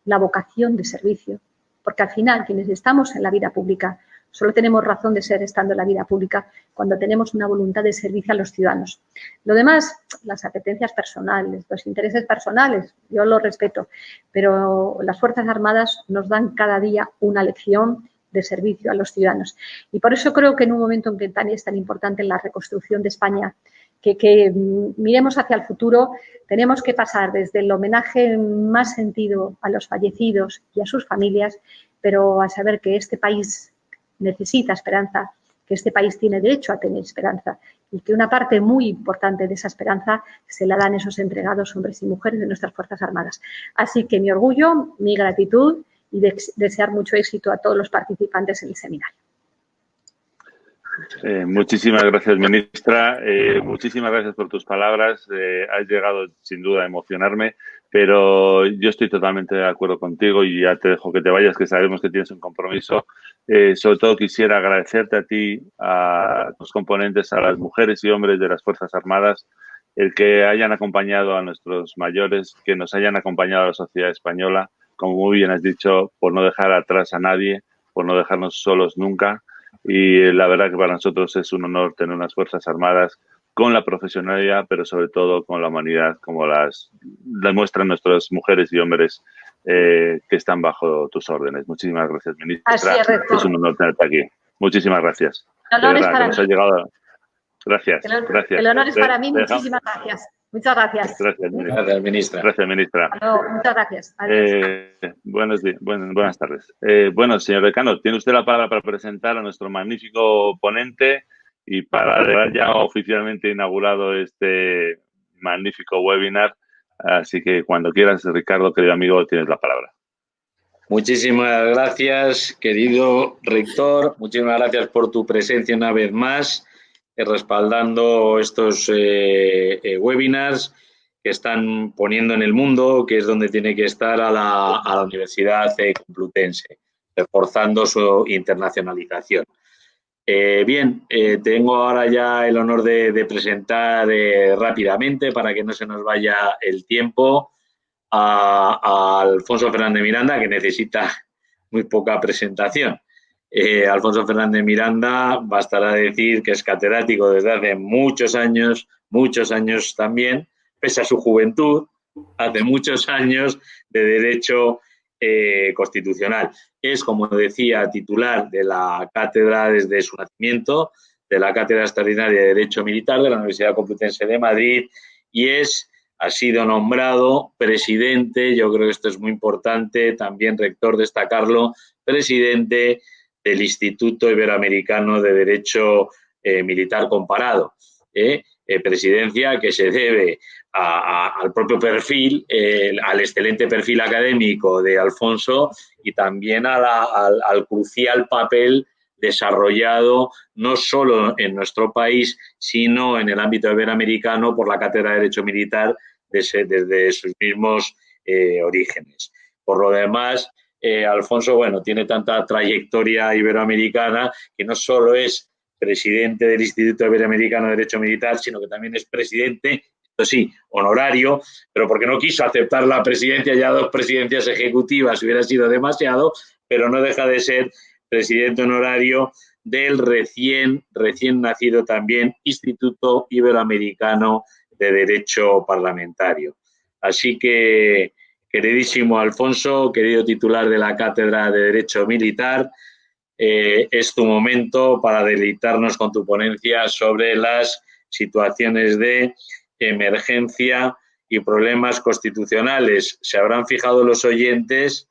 la vocación de servicio. Porque al final, quienes estamos en la vida pública, solo tenemos razón de ser estando en la vida pública cuando tenemos una voluntad de servicio a los ciudadanos. Lo demás, las apetencias personales, los intereses personales, yo lo respeto, pero las Fuerzas Armadas nos dan cada día una lección de servicio a los ciudadanos. Y por eso creo que en un momento en que es tan importante la reconstrucción de España, que miremos hacia el futuro, tenemos que pasar desde el homenaje más sentido a los fallecidos y a sus familias, pero a saber que este país necesita esperanza, que este país tiene derecho a tener esperanza y que una parte muy importante de esa esperanza se la dan esos entregados hombres y mujeres de nuestras Fuerzas Armadas. Así que mi orgullo, mi gratitud y desear mucho éxito a todos los participantes en el seminario. Muchísimas gracias, ministra. Muchísimas gracias por tus palabras. Has llegado sin duda a emocionarme, pero yo estoy totalmente de acuerdo contigo y ya te dejo que te vayas, que sabemos que tienes un compromiso. Sobre todo quisiera agradecerte a ti, a los componentes, a las mujeres y hombres de las Fuerzas Armadas, el que hayan acompañado a nuestros mayores, que nos hayan acompañado a la sociedad española, como muy bien has dicho, por no dejar atrás a nadie, por no dejarnos solos nunca. y la verdad que para nosotros es un honor tener unas Fuerzas Armadas con la profesionalidad, pero sobre todo con la humanidad, como las demuestran nuestras mujeres y hombres que están bajo tus órdenes. Muchísimas gracias, ministra. Así es, rector. Es un honor tenerte aquí. Muchísimas gracias. El honor de es verdad, para que nos mí. ha llegado. Gracias, gracias. El honor es para mí. Muchísimas gracias. Muchas gracias. Gracias, ministra. Gracias, ministra. Gracias, ministra. Muchas gracias. Adiós. Buenas tardes. Bueno, señor decano, tiene usted la palabra para presentar a nuestro magnífico ponente y para dar ya oficialmente inaugurado este magnífico webinar. Así que cuando quieras, Ricardo, querido amigo, tienes la palabra. Muchísimas gracias, querido rector. Muchísimas gracias por tu presencia una vez más, respaldando estos webinars que están poniendo en el mundo, que es donde tiene que estar a la Universidad Complutense, reforzando su internacionalización. Tengo ahora ya el honor de presentar rápidamente, para que no se nos vaya el tiempo, a Alfonso Fernández Miranda, que necesita muy poca presentación. Alfonso Fernández Miranda, bastará decir que es catedrático desde hace muchos años también, pese a su juventud, hace muchos años de Derecho Constitucional. Es, como decía, titular de la cátedra desde su nacimiento, de la Cátedra Extraordinaria de Derecho Militar de la Universidad Complutense de Madrid, y ha sido nombrado presidente, yo creo que esto es muy importante, también rector, destacarlo, presidente del Instituto Iberoamericano de Derecho Militar Comparado. Presidencia que se debe al propio perfil, al excelente perfil académico de Alfonso, y también al crucial papel desarrollado no solo en nuestro país, sino en el ámbito iberoamericano por la Cátedra de Derecho Militar desde sus mismos orígenes. Por lo demás, Alfonso, bueno, tiene tanta trayectoria iberoamericana que no solo es presidente del Instituto Iberoamericano de Derecho Militar, sino que también es presidente, esto sí, honorario, pero porque no quiso aceptar la presidencia, ya 2 presidencias ejecutivas hubiera sido demasiado, pero no deja de ser presidente honorario del recién nacido también Instituto Iberoamericano de Derecho Parlamentario. Así que, queridísimo Alfonso, querido titular de la Cátedra de Derecho Militar, es tu momento para deleitarnos con tu ponencia sobre las situaciones de emergencia y problemas constitucionales. Se habrán fijado los oyentes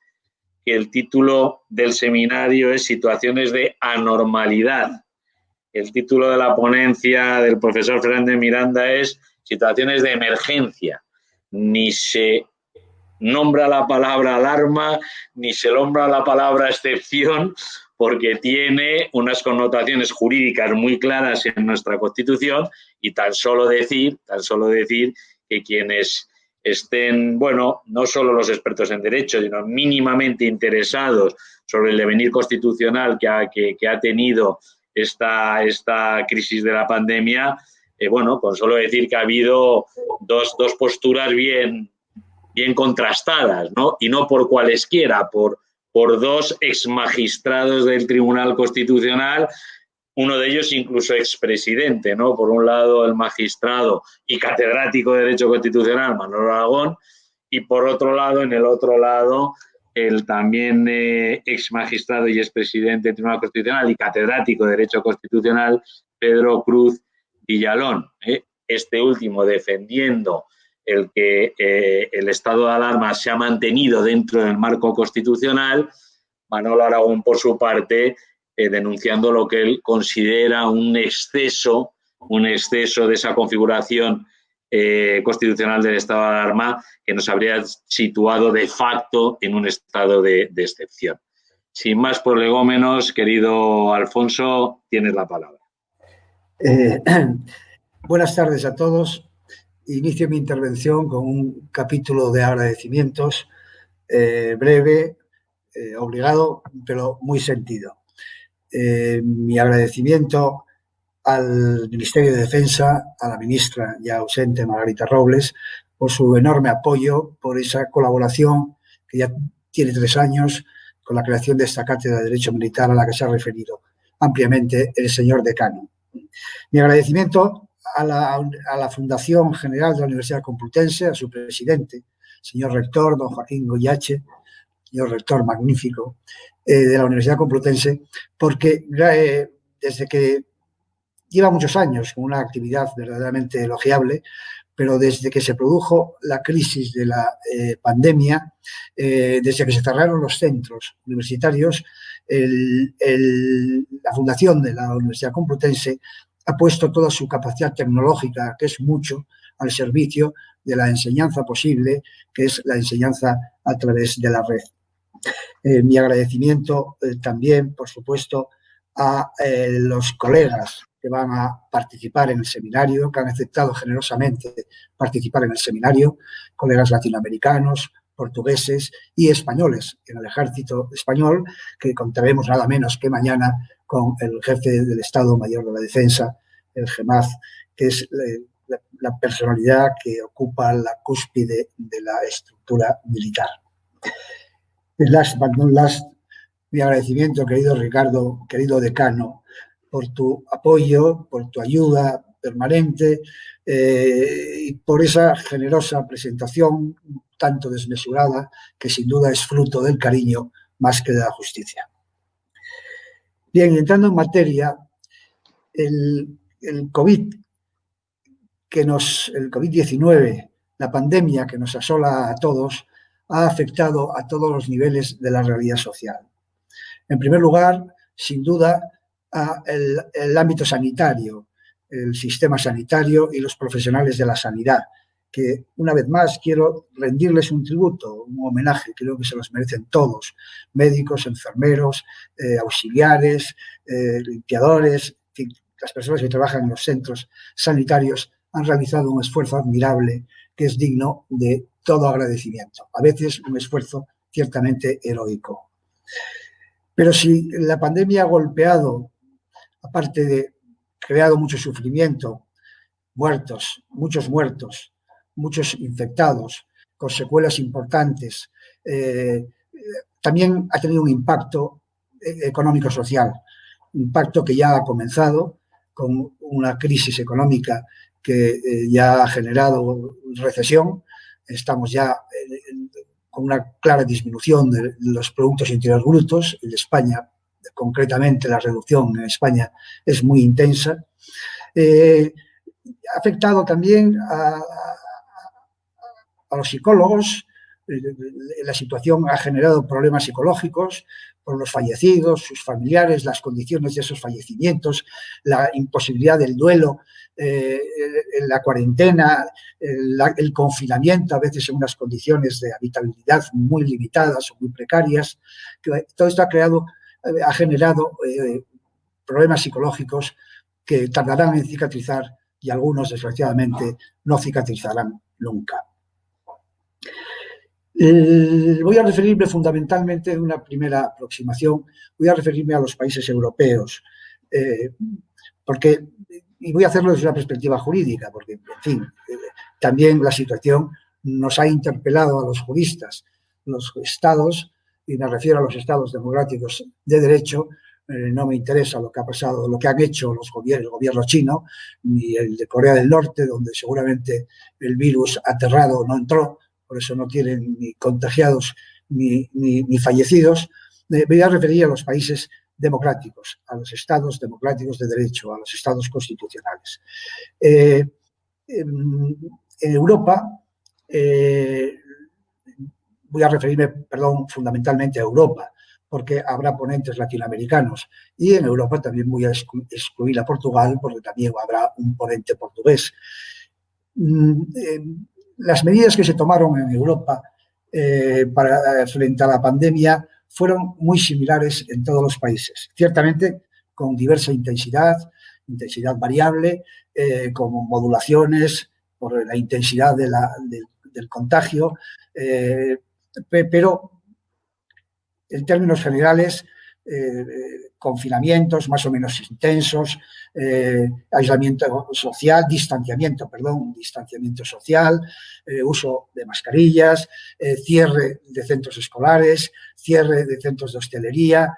que el título del seminario es Situaciones de anormalidad. El título de la ponencia del profesor Fernández Miranda es Situaciones de emergencia. Ni se nombra la palabra alarma, ni se nombra la palabra excepción, porque tiene unas connotaciones jurídicas muy claras en nuestra Constitución, y tan solo decir que quienes estén, bueno, no solo los expertos en derecho, sino mínimamente interesados sobre el devenir constitucional que ha tenido esta crisis de la pandemia, bueno, con solo decir que ha habido dos posturas bien contrastadas, ¿no? Y no por cualesquiera, por 2 exmagistrados del Tribunal Constitucional, uno de ellos incluso expresidente, ¿no? Por un lado, el magistrado y catedrático de Derecho Constitucional, Manolo Aragón, y por otro lado, en el otro lado, el también exmagistrado y expresidente del Tribunal Constitucional y catedrático de Derecho Constitucional, Pedro Cruz Villalón. Este último defendiendo el que el estado de alarma se ha mantenido dentro del marco constitucional, Manolo Aragón, por su parte, denunciando lo que él considera un exceso de esa configuración constitucional del estado de alarma que nos habría situado de facto en un estado de excepción. Sin más prolegómenos, querido Alfonso, tienes la palabra. Buenas tardes a todos. Inicio mi intervención con un capítulo de agradecimientos breve, obligado, pero muy sentido. Mi agradecimiento al Ministerio de Defensa, a la ministra ya ausente Margarita Robles, por su enorme apoyo, por esa colaboración que ya tiene 3 años con la creación de esta cátedra de Derecho Militar a la que se ha referido ampliamente el señor decano. Mi agradecimiento a la Fundación General de la Universidad Complutense, a su presidente, señor rector, don Joaquín Goyache, señor rector magnífico de la Universidad Complutense, porque desde que lleva muchos años con una actividad verdaderamente elogiable, pero desde que se produjo la crisis de la pandemia, desde que se cerraron los centros universitarios, la Fundación de la Universidad Complutense ha puesto toda su capacidad tecnológica, que es mucho, al servicio de la enseñanza posible, que es la enseñanza a través de la red. Mi agradecimiento también, por supuesto, a los colegas que van a participar en el seminario, que han aceptado generosamente participar en el seminario, colegas latinoamericanos, portugueses y españoles en el ejército español, que contaremos nada menos que mañana con el jefe del Estado Mayor de la Defensa, el GEMAZ, que es la personalidad que ocupa la cúspide de la estructura militar. Last but not last, mi agradecimiento, querido Ricardo, querido decano, por tu apoyo, por tu ayuda permanente y por esa generosa presentación tanto desmesurada que sin duda es fruto del cariño más que de la justicia. Bien, entrando en materia, el COVID-19, la pandemia que nos asola a todos, ha afectado a todos los niveles de la realidad social. En primer lugar, sin duda, el ámbito sanitario, el sistema sanitario y los profesionales de la sanidad, que una vez más quiero rendirles un tributo, un homenaje, creo que se los merecen todos, médicos, enfermeros, auxiliares, limpiadores, en fin, las personas que trabajan en los centros sanitarios han realizado un esfuerzo admirable que es digno de todo agradecimiento, a veces un esfuerzo ciertamente heroico. Pero si la pandemia ha golpeado, aparte de creado mucho sufrimiento, muchos muertos, muchos infectados, con secuelas importantes, también ha tenido un impacto económico-social, un impacto que ya ha comenzado con una crisis económica que ya ha generado recesión. Estamos ya con una clara disminución de los productos interiores brutos. En España, concretamente, la reducción en España es muy intensa. Ha afectado también a los psicólogos. La situación ha generado problemas psicológicos por los fallecidos, sus familiares, las condiciones de esos fallecimientos, la imposibilidad del duelo, la cuarentena, el confinamiento, a veces en unas condiciones de habitabilidad muy limitadas o muy precarias. Todo esto ha generado problemas psicológicos que tardarán en cicatrizar y algunos, desgraciadamente, no cicatrizarán nunca. Voy a referirme fundamentalmente en una primera aproximación, voy a referirme a los países europeos, y voy a hacerlo desde una perspectiva jurídica, porque, en fin, también la situación nos ha interpelado a los juristas. Los estados, y me refiero a los estados democráticos de derecho, no me interesa lo que ha pasado, lo que han hecho el gobierno chino, ni el de Corea del Norte, donde seguramente el virus aterrado no entró, por eso no tienen ni contagiados ni fallecidos. Me voy a referir a los países democráticos, a los estados democráticos de derecho, a los estados constitucionales. En Europa, voy a referirme, fundamentalmente a Europa, porque habrá ponentes latinoamericanos, y en Europa también voy a excluir a Portugal, porque también habrá un ponente portugués. Las medidas que se tomaron en Europa frente a la pandemia fueron muy similares en todos los países, ciertamente con diversa intensidad variable, con modulaciones por la intensidad del contagio, pero en términos generales, confinamientos más o menos intensos, aislamiento social, distanciamiento social, uso de mascarillas, cierre de centros escolares, cierre de centros de hostelería,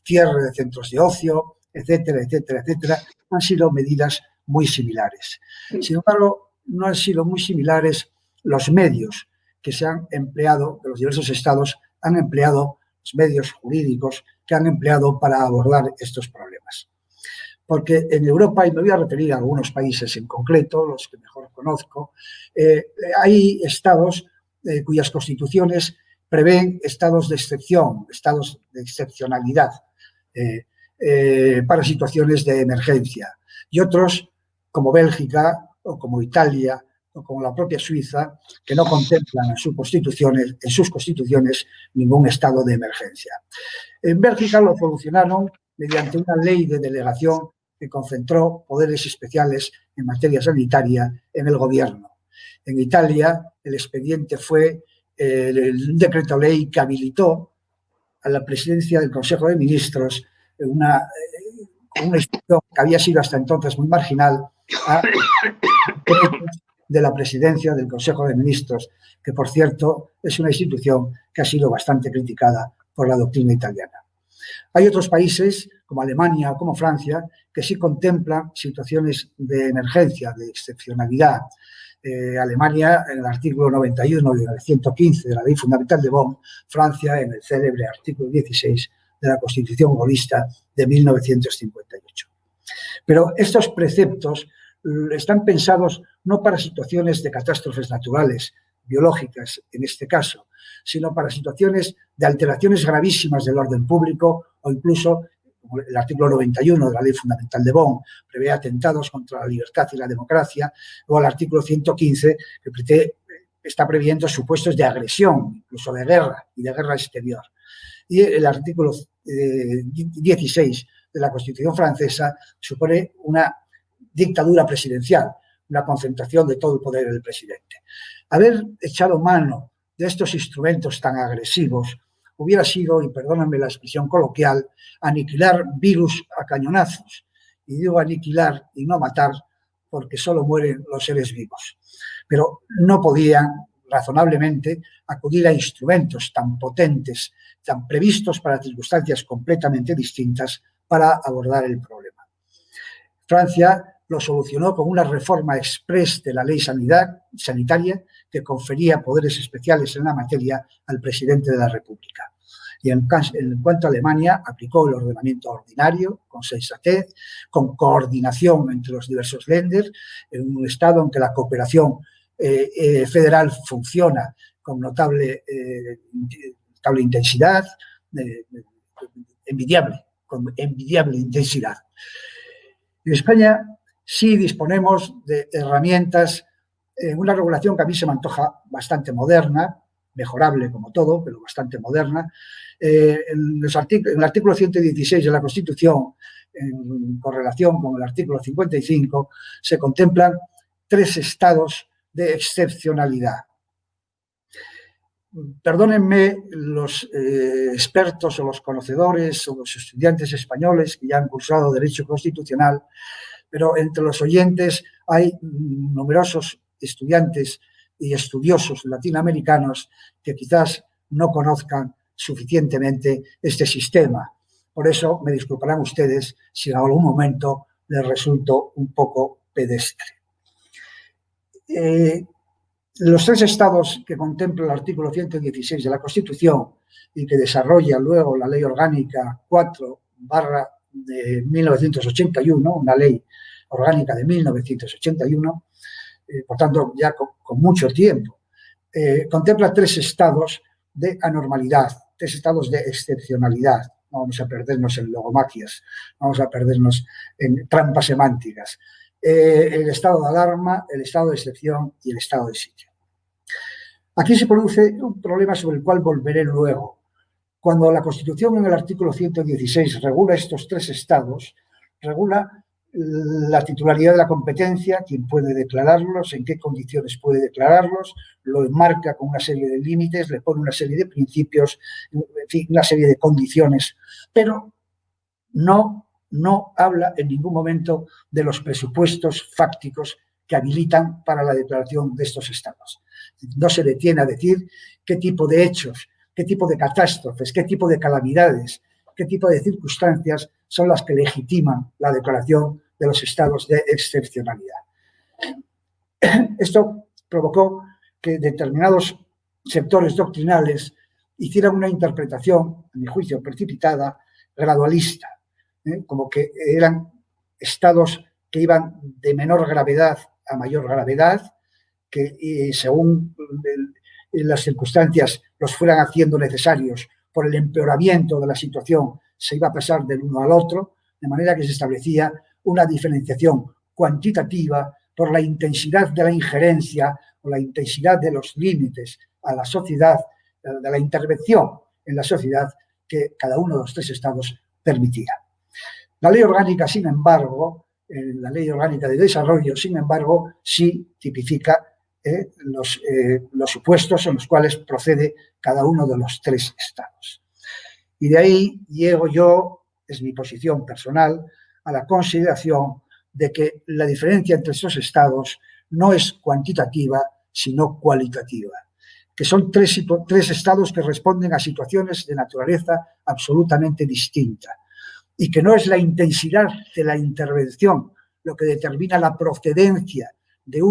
cierre de centros de ocio, etcétera, etcétera, etcétera, han sido medidas muy similares. Sin embargo, no han sido muy similares los medios que se han empleado, que los diversos estados han empleado, los medios jurídicos que han empleado para abordar estos problemas. Porque en Europa, y me voy a referir a algunos países en concreto, los que mejor conozco, hay estados cuyas constituciones prevén estados de excepción, estados de excepcionalidad para situaciones de emergencia. Y otros, como Bélgica o como Italia o como la propia Suiza, que no contemplan en sus constituciones ningún estado de emergencia. En Bélgica lo solucionaron mediante una ley de delegación que concentró poderes especiales en materia sanitaria en el gobierno. En Italia, el expediente fue el decreto ley que habilitó a la presidencia del Consejo de Ministros una institución que había sido hasta entonces muy marginal a de la presidencia del Consejo de Ministros, que por cierto es una institución que ha sido bastante criticada por la doctrina italiana. Hay otros países, como Alemania o como Francia, que sí contemplan situaciones de emergencia, de excepcionalidad. Alemania en el artículo 91 y en el 115 de la Ley Fundamental de Bonn, Francia en el célebre artículo 16 de la Constitución Gaullista de 1958. Pero estos preceptos están pensados no para situaciones de catástrofes naturales, biológicas en este caso, sino para situaciones de alteraciones gravísimas del orden público o incluso, como el artículo 91 de la Ley Fundamental de Bonn prevé atentados contra la libertad y la democracia, o el artículo 115 que está previendo supuestos de agresión, incluso de guerra y de guerra exterior. Y el artículo 16 de la Constitución francesa supone una dictadura presidencial, una concentración de todo el poder del presidente. Haber echado mano de estos instrumentos tan agresivos hubiera sido, y perdónenme la expresión coloquial, aniquilar virus a cañonazos. Y digo aniquilar y no matar porque solo mueren los seres vivos. Pero no podían razonablemente acudir a instrumentos tan potentes, tan previstos para circunstancias completamente distintas para abordar el problema. Francia lo solucionó con una reforma exprés de la ley sanitaria que confería poderes especiales en la materia al presidente de la República. Y en cuanto a Alemania, aplicó el ordenamiento ordinario con sensatez, con coordinación entre los diversos Länder, en un estado en que la cooperación federal funciona con notable intensidad, con envidiable intensidad. En España sí disponemos de herramientas, una regulación que a mí se me antoja bastante moderna, mejorable como todo, pero bastante moderna. En el artículo 116 de la Constitución, en correlación con el artículo 55, se contemplan 3 estados de excepcionalidad. Perdónenme los expertos o los conocedores o los estudiantes españoles que ya han cursado Derecho Constitucional, pero entre los oyentes hay numerosos estudiantes y estudiosos latinoamericanos que quizás no conozcan suficientemente este sistema. Por eso me disculparán ustedes si en algún momento les resulto un poco pedestre. Los 3 estados que contempla el artículo 116 de la Constitución y que desarrolla luego la Ley Orgánica 4/1981, una ley orgánica de 1981, por tanto ya con mucho tiempo, contempla 3 estados de anormalidad, 3 estados de excepcionalidad. No vamos a perdernos en logomaquias, vamos a perdernos en trampas semánticas. El estado de alarma, el estado de excepción y el estado de sitio. Aquí se produce un problema sobre el cual volveré luego. Cuando la Constitución en el artículo 116 regula estos 3 estados, regula la titularidad de la competencia, quién puede declararlos, en qué condiciones puede declararlos, lo enmarca con una serie de límites, le pone una serie de principios, en fin, una serie de condiciones, pero no habla en ningún momento de los presupuestos fácticos que habilitan para la declaración de estos estados. No se detiene a decir qué tipo de hechos, qué tipo de catástrofes, qué tipo de calamidades, qué tipo de circunstancias son las que legitiman la declaración de los estados de excepcionalidad. Esto provocó que determinados sectores doctrinales hicieran una interpretación, a mi juicio precipitada, gradualista, como que eran estados que iban de menor gravedad a mayor gravedad, que según las circunstancias los fueran haciendo necesarios por el empeoramiento de la situación, se iba a pasar del uno al otro, de manera que se establecía una diferenciación cuantitativa por la intensidad de la injerencia o la intensidad de los límites a la sociedad, de la intervención en la sociedad que cada uno de los tres estados permitía. La ley orgánica, sin embargo, la ley orgánica de desarrollo, sin embargo, sí tipifica los supuestos en los cuales procede cada uno de los tres estados. Y de ahí llego yo, es mi posición personal, a la consideración de que la diferencia entre estos estados no es cuantitativa, sino cualitativa, que son tres estados que responden a situaciones de naturaleza absolutamente distinta y que no es la intensidad de la intervención lo que determina la procedencia de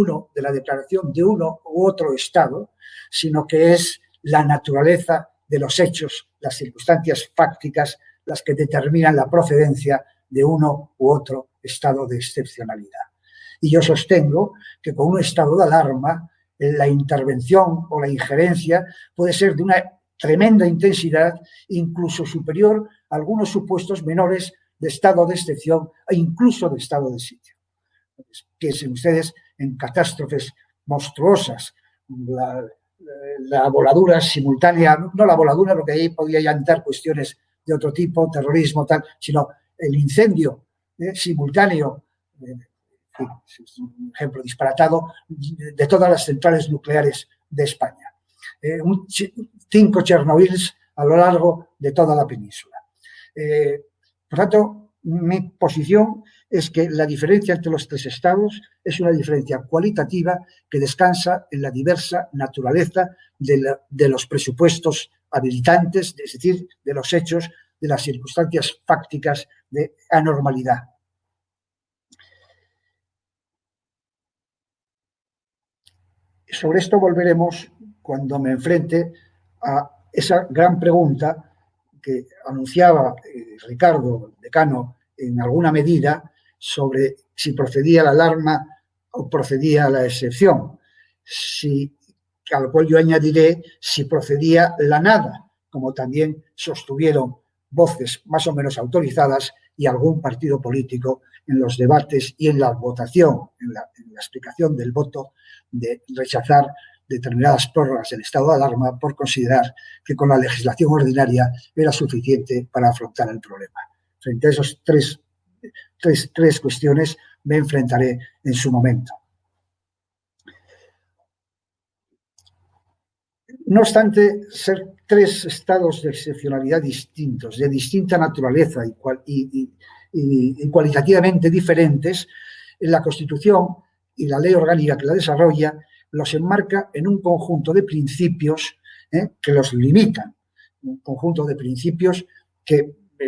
la declaración de uno u otro estado, sino que es la naturaleza de los hechos, las circunstancias fácticas, las que determinan la procedencia de uno u otro estado de excepcionalidad. Y yo sostengo que con un estado de alarma, la intervención o la injerencia puede ser de una tremenda intensidad, incluso superior a algunos supuestos menores de estado de excepción e incluso de estado de sitio. Piensen ustedes en catástrofes monstruosas, la voladura simultánea, no la voladura, porque ahí podía ya entrar cuestiones de otro tipo, terrorismo, tal, sino el incendio simultáneo, es un ejemplo disparatado, de todas las centrales nucleares de España. 5 Chernobyls a lo largo de toda la península. Por tanto, mi posición es que la diferencia entre los tres estados es una diferencia cualitativa que descansa en la diversa naturaleza de los presupuestos habilitantes, es decir, de los hechos, de las circunstancias fácticas de anormalidad. Sobre esto volveremos cuando me enfrente a esa gran pregunta que anunciaba Ricardo, decano, en alguna medida, sobre si procedía la alarma o procedía la excepción. A lo cual yo añadiré si procedía la nada, como también sostuvieron voces más o menos autorizadas y algún partido político en los debates y en la votación, en la explicación del voto, de rechazar determinadas prórrogas del estado de alarma por considerar que con la legislación ordinaria era suficiente para afrontar el problema. Frente a esas tres cuestiones me enfrentaré en su momento. No obstante, ser tres estados de excepcionalidad distintos, de distinta naturaleza y cualitativamente diferentes, en la Constitución y la ley orgánica que la desarrolla los enmarca en un conjunto de principios que los limitan, un conjunto de principios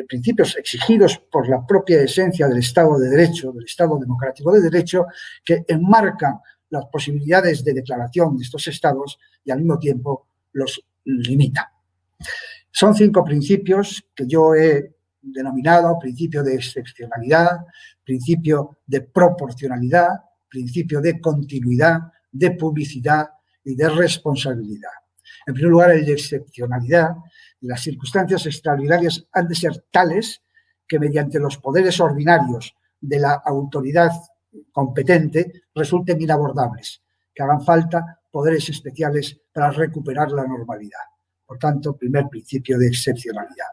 principios exigidos por la propia esencia del Estado de Derecho, del Estado democrático de Derecho, que enmarcan las posibilidades de declaración de estos estados y al mismo tiempo los limitan. Son 5 principios que yo he denominado principio de excepcionalidad, principio de proporcionalidad, principio de continuidad, de publicidad y de responsabilidad. En primer lugar, el de excepcionalidad. Las circunstancias extraordinarias han de ser tales que mediante los poderes ordinarios de la autoridad competente resulten inabordables, que hagan falta poderes especiales para recuperar la normalidad. Por tanto, primer principio de excepcionalidad.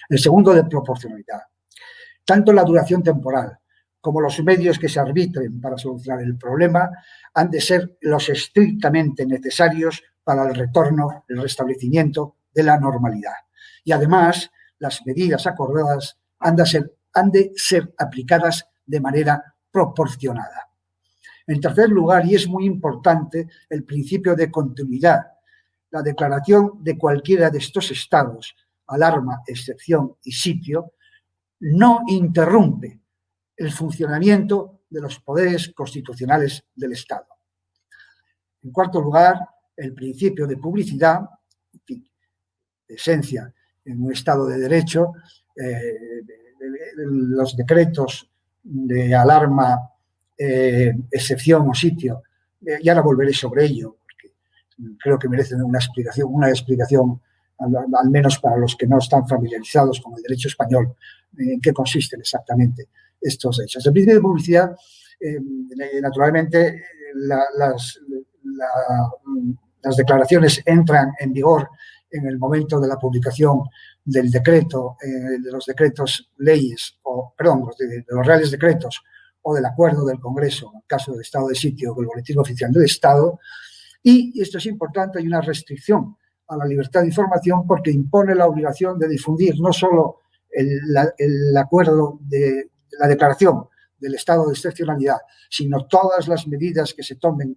El segundo, de proporcionalidad. Tanto la duración temporal como los medios que se arbitren para solucionar el problema han de ser los estrictamente necesarios para el retorno, el restablecimiento de la normalidad. Y además, las medidas acordadas han de ser aplicadas de manera proporcionada. En tercer lugar, y es muy importante, el principio de continuidad. La declaración de cualquiera de estos estados, alarma, excepción y sitio, no interrumpe el funcionamiento de los poderes constitucionales del Estado. En cuarto lugar, el principio de publicidad, en fin, de esencia en un Estado de Derecho, los decretos de alarma, excepción o sitio, y ahora volveré sobre ello, porque creo que merecen una explicación al menos para los que no están familiarizados con el derecho español, en qué consisten exactamente estos hechos. El principio de publicidad, naturalmente, las declaraciones entran en vigor en el momento de la publicación del decreto, de los decretos leyes, de los reales decretos o del acuerdo del Congreso, en el caso del estado de sitio, o el boletín oficial del Estado. Y esto es importante, hay una restricción a la libertad de información porque impone la obligación de difundir no solo el acuerdo de la declaración del estado de excepcionalidad, sino todas las medidas que se tomen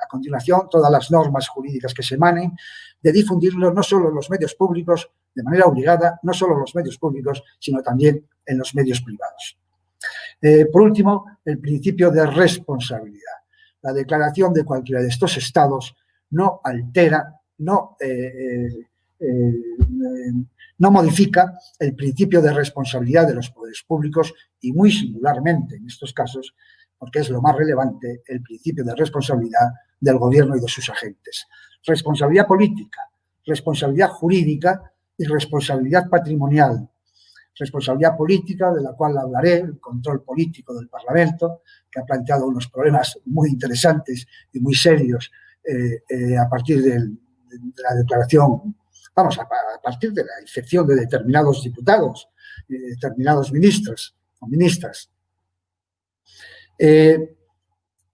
a continuación, todas las normas jurídicas que se emanen, de difundirlo no solo en los medios públicos, de manera obligada, no solo en los medios públicos, sino también en los medios privados. Por último, el principio de responsabilidad. La declaración de cualquiera de estos estados no altera, no modifica el principio de responsabilidad de los poderes públicos y muy singularmente en estos casos, porque es lo más relevante, el principio de responsabilidad del gobierno y de sus agentes. Responsabilidad política, responsabilidad jurídica y responsabilidad patrimonial. Responsabilidad política, de la cual hablaré, el control político del Parlamento, que ha planteado unos problemas muy interesantes y muy serios a partir de la declaración, a partir de la infección de determinados diputados, determinados ministros o ministras.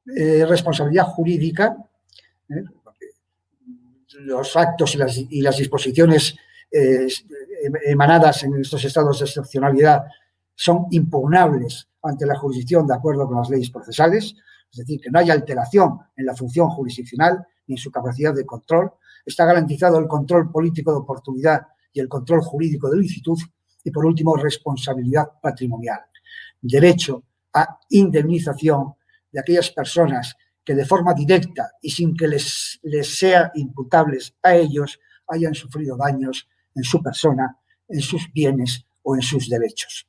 Responsabilidad jurídica, los actos y las disposiciones emanadas en estos estados de excepcionalidad son impugnables ante la jurisdicción de acuerdo con las leyes procesales, es decir, que no haya alteración en la función jurisdiccional ni en su capacidad de control. Está garantizado el control político de oportunidad y el control jurídico de licitud. Y, por último, responsabilidad patrimonial. Derecho a indemnización de aquellas personas que de forma directa y sin que les sea imputables a ellos hayan sufrido daños en su persona, en sus bienes o en sus derechos.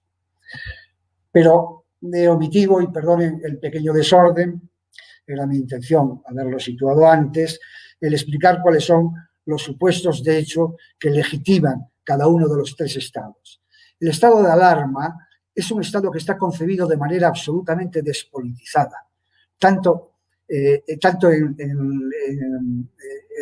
Pero he omitido, y perdonen el pequeño desorden, era mi intención haberlo situado antes, el explicar cuáles son los supuestos de hecho que legitiman cada uno de los tres estados. El estado de alarma es un estado que está concebido de manera absolutamente despolitizada, tanto en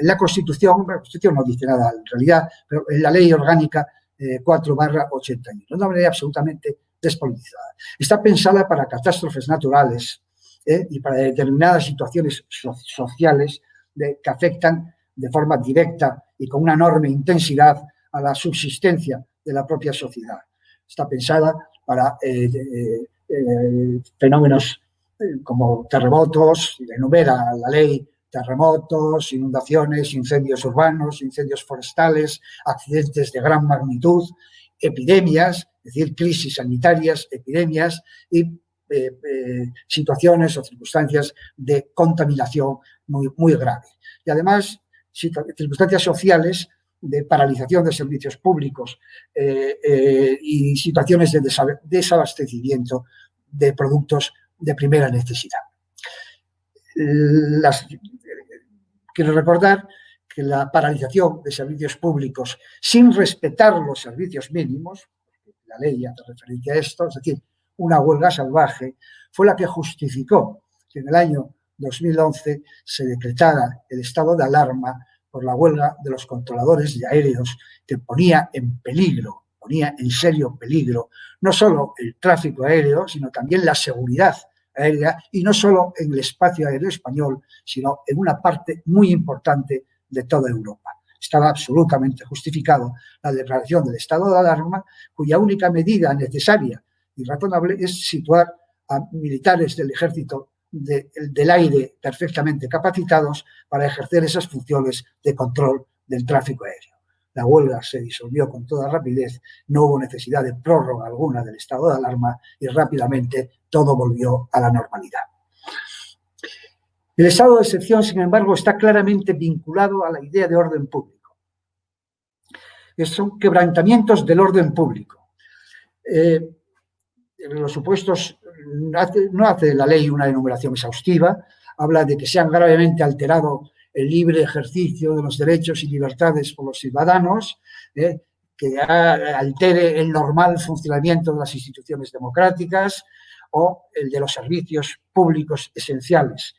la Constitución no dice nada en realidad, pero en la Ley Orgánica 4/81, de una manera absolutamente despolitizada. Está pensada para catástrofes naturales y para determinadas situaciones sociales que afectan de forma directa y con una enorme intensidad a la subsistencia de la propia sociedad. Está pensada para fenómenos como terremotos, enumera la ley, terremotos, inundaciones, incendios urbanos, incendios forestales, accidentes de gran magnitud, epidemias, es decir, crisis sanitarias, epidemias y situaciones o circunstancias de contaminación muy grave. Y además, circunstancias sociales de paralización de servicios públicos y situaciones de desabastecimiento de productos de primera necesidad. Quiero recordar que la paralización de servicios públicos sin respetar los servicios mínimos, la ley hace referencia a esto, es decir, una huelga salvaje, fue la que justificó que en el año 2011 se decretara el estado de alarma por la huelga de los controladores de aéreos, que ponía en serio peligro, no solo el tráfico aéreo, sino también la seguridad aérea, y no solo en el espacio aéreo español, sino en una parte muy importante de toda Europa. Estaba absolutamente justificado la declaración del estado de alarma, cuya única medida necesaria y razonable es situar a militares del ejército del aire perfectamente capacitados para ejercer esas funciones de control del tráfico aéreo. la huelga se disolvió con toda rapidez, no hubo necesidad de prórroga alguna del estado de alarma y rápidamente todo volvió a la normalidad. El estado de excepción, sin embargo, está claramente vinculado a la idea de orden público. Son quebrantamientos del orden público. En los supuestos, no hace la ley una enumeración exhaustiva, habla de que se han gravemente alterado el libre ejercicio de los derechos y libertades por los ciudadanos, que altere el normal funcionamiento de las instituciones democráticas o el de los servicios públicos esenciales,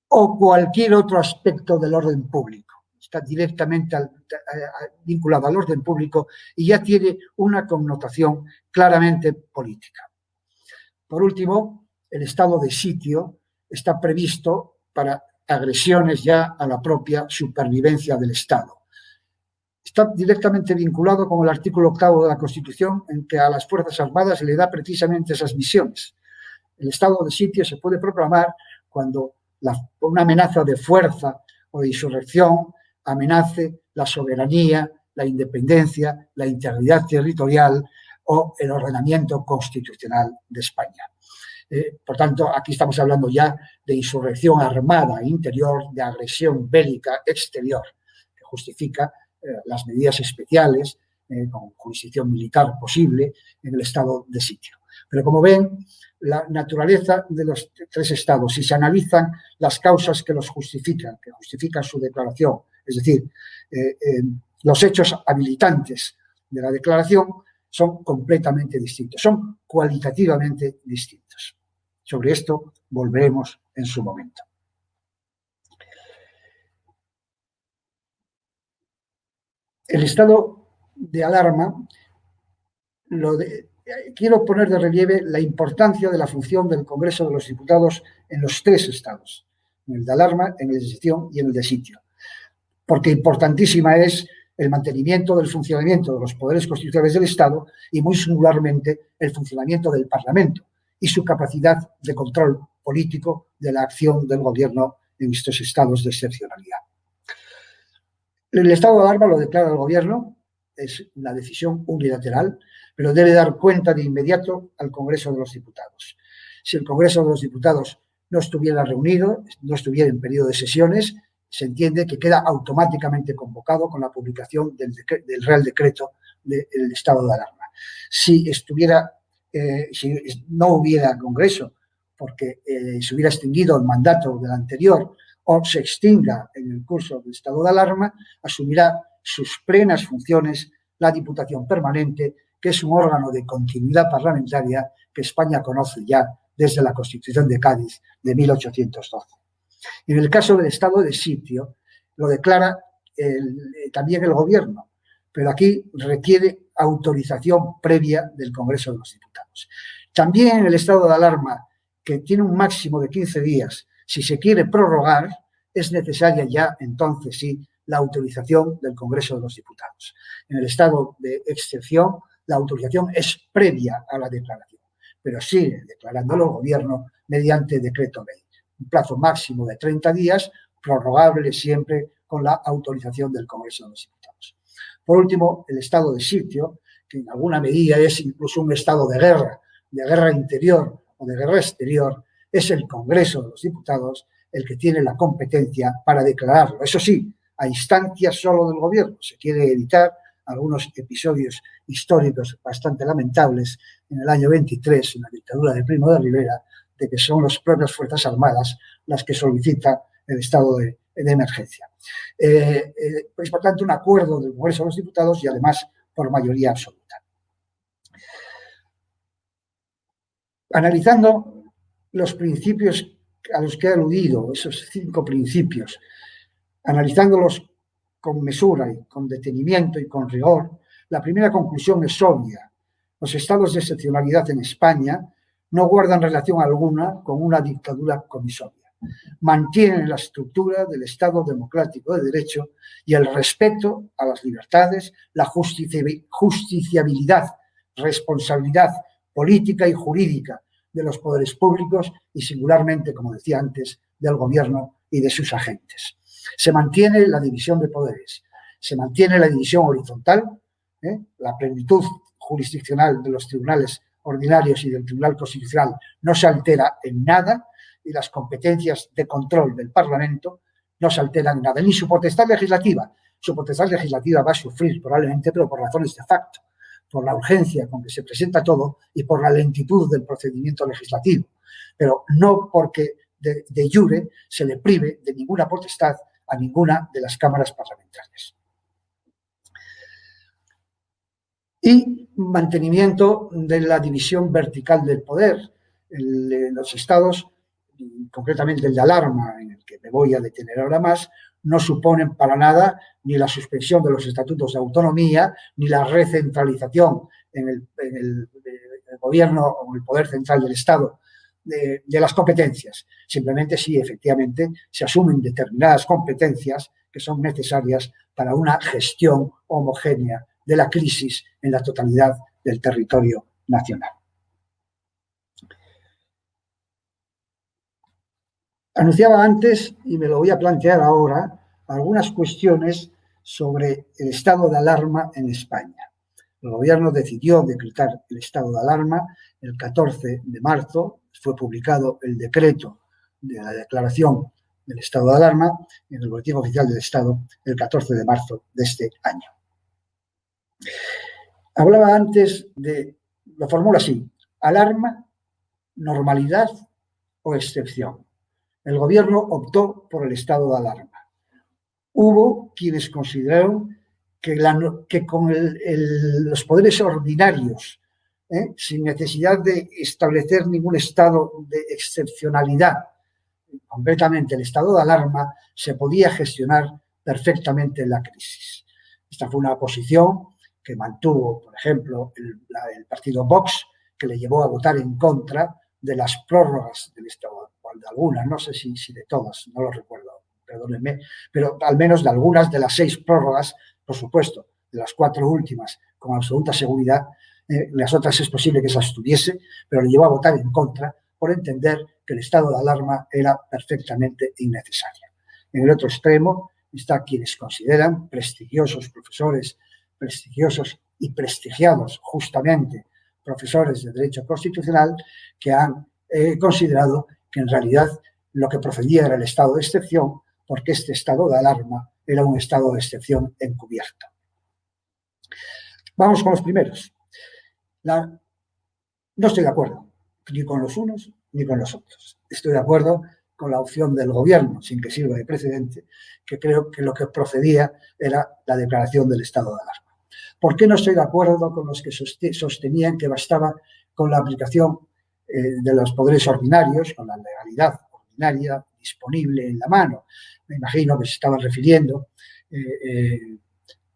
o cualquier otro aspecto del orden público. Está directamente vinculado al orden público y ya tiene una connotación claramente política. Por último, el estado de sitio está previsto para agresiones ya a la propia supervivencia del Estado. Está directamente vinculado con el artículo 8º de la Constitución, en que a las Fuerzas Armadas le da precisamente esas misiones. El estado de sitio se puede proclamar cuando una amenaza de fuerza o de insurrección amenace la soberanía, la independencia, la integridad territorial o el ordenamiento constitucional de España. Por tanto, aquí estamos hablando ya de insurrección armada interior, de agresión bélica exterior, que justifica las medidas especiales con jurisdicción militar posible en el estado de sitio. Pero como ven, la naturaleza de los tres estados, si se analizan las causas que los justifican, que justifican su declaración, es decir, los hechos habilitantes de la declaración, son completamente distintos, son cualitativamente distintos. Sobre esto volveremos en su momento. El estado de alarma, quiero poner de relieve la importancia de la función del Congreso de los Diputados en los tres estados, en el de alarma, en el de excepción y en el de sitio, porque importantísima es el mantenimiento del funcionamiento de los poderes constitucionales del Estado y muy singularmente el funcionamiento del Parlamento y su capacidad de control político de la acción del Gobierno en estos estados de excepcionalidad. El estado de alarma lo declara el Gobierno, es una decisión unilateral, pero debe dar cuenta de inmediato al Congreso de los Diputados. Si el Congreso de los Diputados no estuviera reunido, no estuviera en periodo de sesiones, se entiende que queda automáticamente convocado con la publicación del Real Decreto del estado de alarma. Si no hubiera Congreso, porque se hubiera extinguido el mandato del anterior o se extinga en el curso del estado de alarma, asumirá sus plenas funciones la Diputación Permanente, que es un órgano de continuidad parlamentaria que España conoce ya desde la Constitución de Cádiz de 1812. En el caso del estado de sitio, lo declara también el Gobierno, pero aquí requiere autorización previa del Congreso de los Diputados. También en el estado de alarma, que tiene un máximo de 15 días, si se quiere prorrogar, es necesaria ya entonces sí la autorización del Congreso de los Diputados. En el estado de excepción, la autorización es previa a la declaración, pero sigue declarándolo el Gobierno mediante decreto ley. Un plazo máximo de 30 días, prorrogable siempre con la autorización del Congreso de los Diputados. Por último, el estado de sitio, que en alguna medida es incluso un estado de guerra interior o de guerra exterior, es el Congreso de los Diputados el que tiene la competencia para declararlo. Eso sí, a instancias solo del Gobierno. Se quiere evitar algunos episodios históricos bastante lamentables en el año 23, en la dictadura de Primo de Rivera, de que son las propias Fuerzas Armadas las que solicitan el estado de emergencia. Es, por tanto, un acuerdo del Congreso de los Diputados y, además, por mayoría absoluta. Analizando los principios a los que he aludido, esos 5 principios, analizándolos con mesura y con detenimiento y con rigor, la primera conclusión es obvia. Los estados de excepcionalidad en España no guardan relación alguna con una dictadura comisoria. Mantienen la estructura del Estado democrático de derecho y el respeto a las libertades, la justiciabilidad, responsabilidad política y jurídica de los poderes públicos y, singularmente, como decía antes, del Gobierno y de sus agentes. Se mantiene la división de poderes Se mantiene la división horizontal, la plenitud jurisdiccional de los tribunales ordinarios y del Tribunal Constitucional no se altera en nada, y las competencias de control del Parlamento no se alteran en nada, ni su potestad legislativa. Su potestad legislativa va a sufrir probablemente, pero por razones de facto, por la urgencia con que se presenta todo y por la lentitud del procedimiento legislativo, pero no porque de jure se le prive de ninguna potestad a ninguna de las cámaras parlamentarias. Y mantenimiento de la división vertical del poder. Los estados, concretamente el de alarma, en el que me voy a detener ahora más, no suponen para nada ni la suspensión de los estatutos de autonomía, ni la recentralización en el gobierno o el poder central del Estado de las competencias. Simplemente sí, efectivamente, se asumen determinadas competencias que son necesarias para una gestión homogénea de la crisis en la totalidad del territorio nacional. Anunciaba antes, y me lo voy a plantear ahora, algunas cuestiones sobre el estado de alarma en España. El gobierno decidió decretar el estado de alarma el 14 de marzo, fue publicado el decreto de la declaración del estado de alarma en el Boletín Oficial del Estado el 14 de marzo de este año. Hablaba antes lo formulo así: alarma, normalidad o excepción. El gobierno optó por el estado de alarma. Hubo quienes consideraron que con los poderes ordinarios, sin necesidad de establecer ningún estado de excepcionalidad, concretamente el estado de alarma, se podía gestionar perfectamente la crisis. Esta fue una posición que mantuvo, por ejemplo, el partido Vox, que le llevó a votar en contra de las prórrogas del estado, de algunas, no sé si de todas, no lo recuerdo, perdónenme, pero al menos de algunas de las 6 prórrogas, por supuesto, de las 4 últimas, con absoluta seguridad. Las otras es posible que se abstuviese, pero le llevó a votar en contra por entender que el estado de alarma era perfectamente innecesario. En el otro extremo está quienes consideran prestigiosos profesores, prestigiosos y prestigiados justamente profesores de Derecho Constitucional, que han considerado que en realidad lo que procedía era el estado de excepción, porque este estado de alarma era un estado de excepción encubierto. Vamos con los primeros. No estoy de acuerdo ni con los unos ni con los otros. Estoy de acuerdo con la opción del gobierno, sin que sirva de precedente, que creo que lo que procedía era la declaración del estado de alarma. ¿Por qué no estoy de acuerdo con los que sostenían que bastaba con la aplicación de los poderes ordinarios, con la legalidad ordinaria disponible en la mano? Me imagino que se estaban refiriendo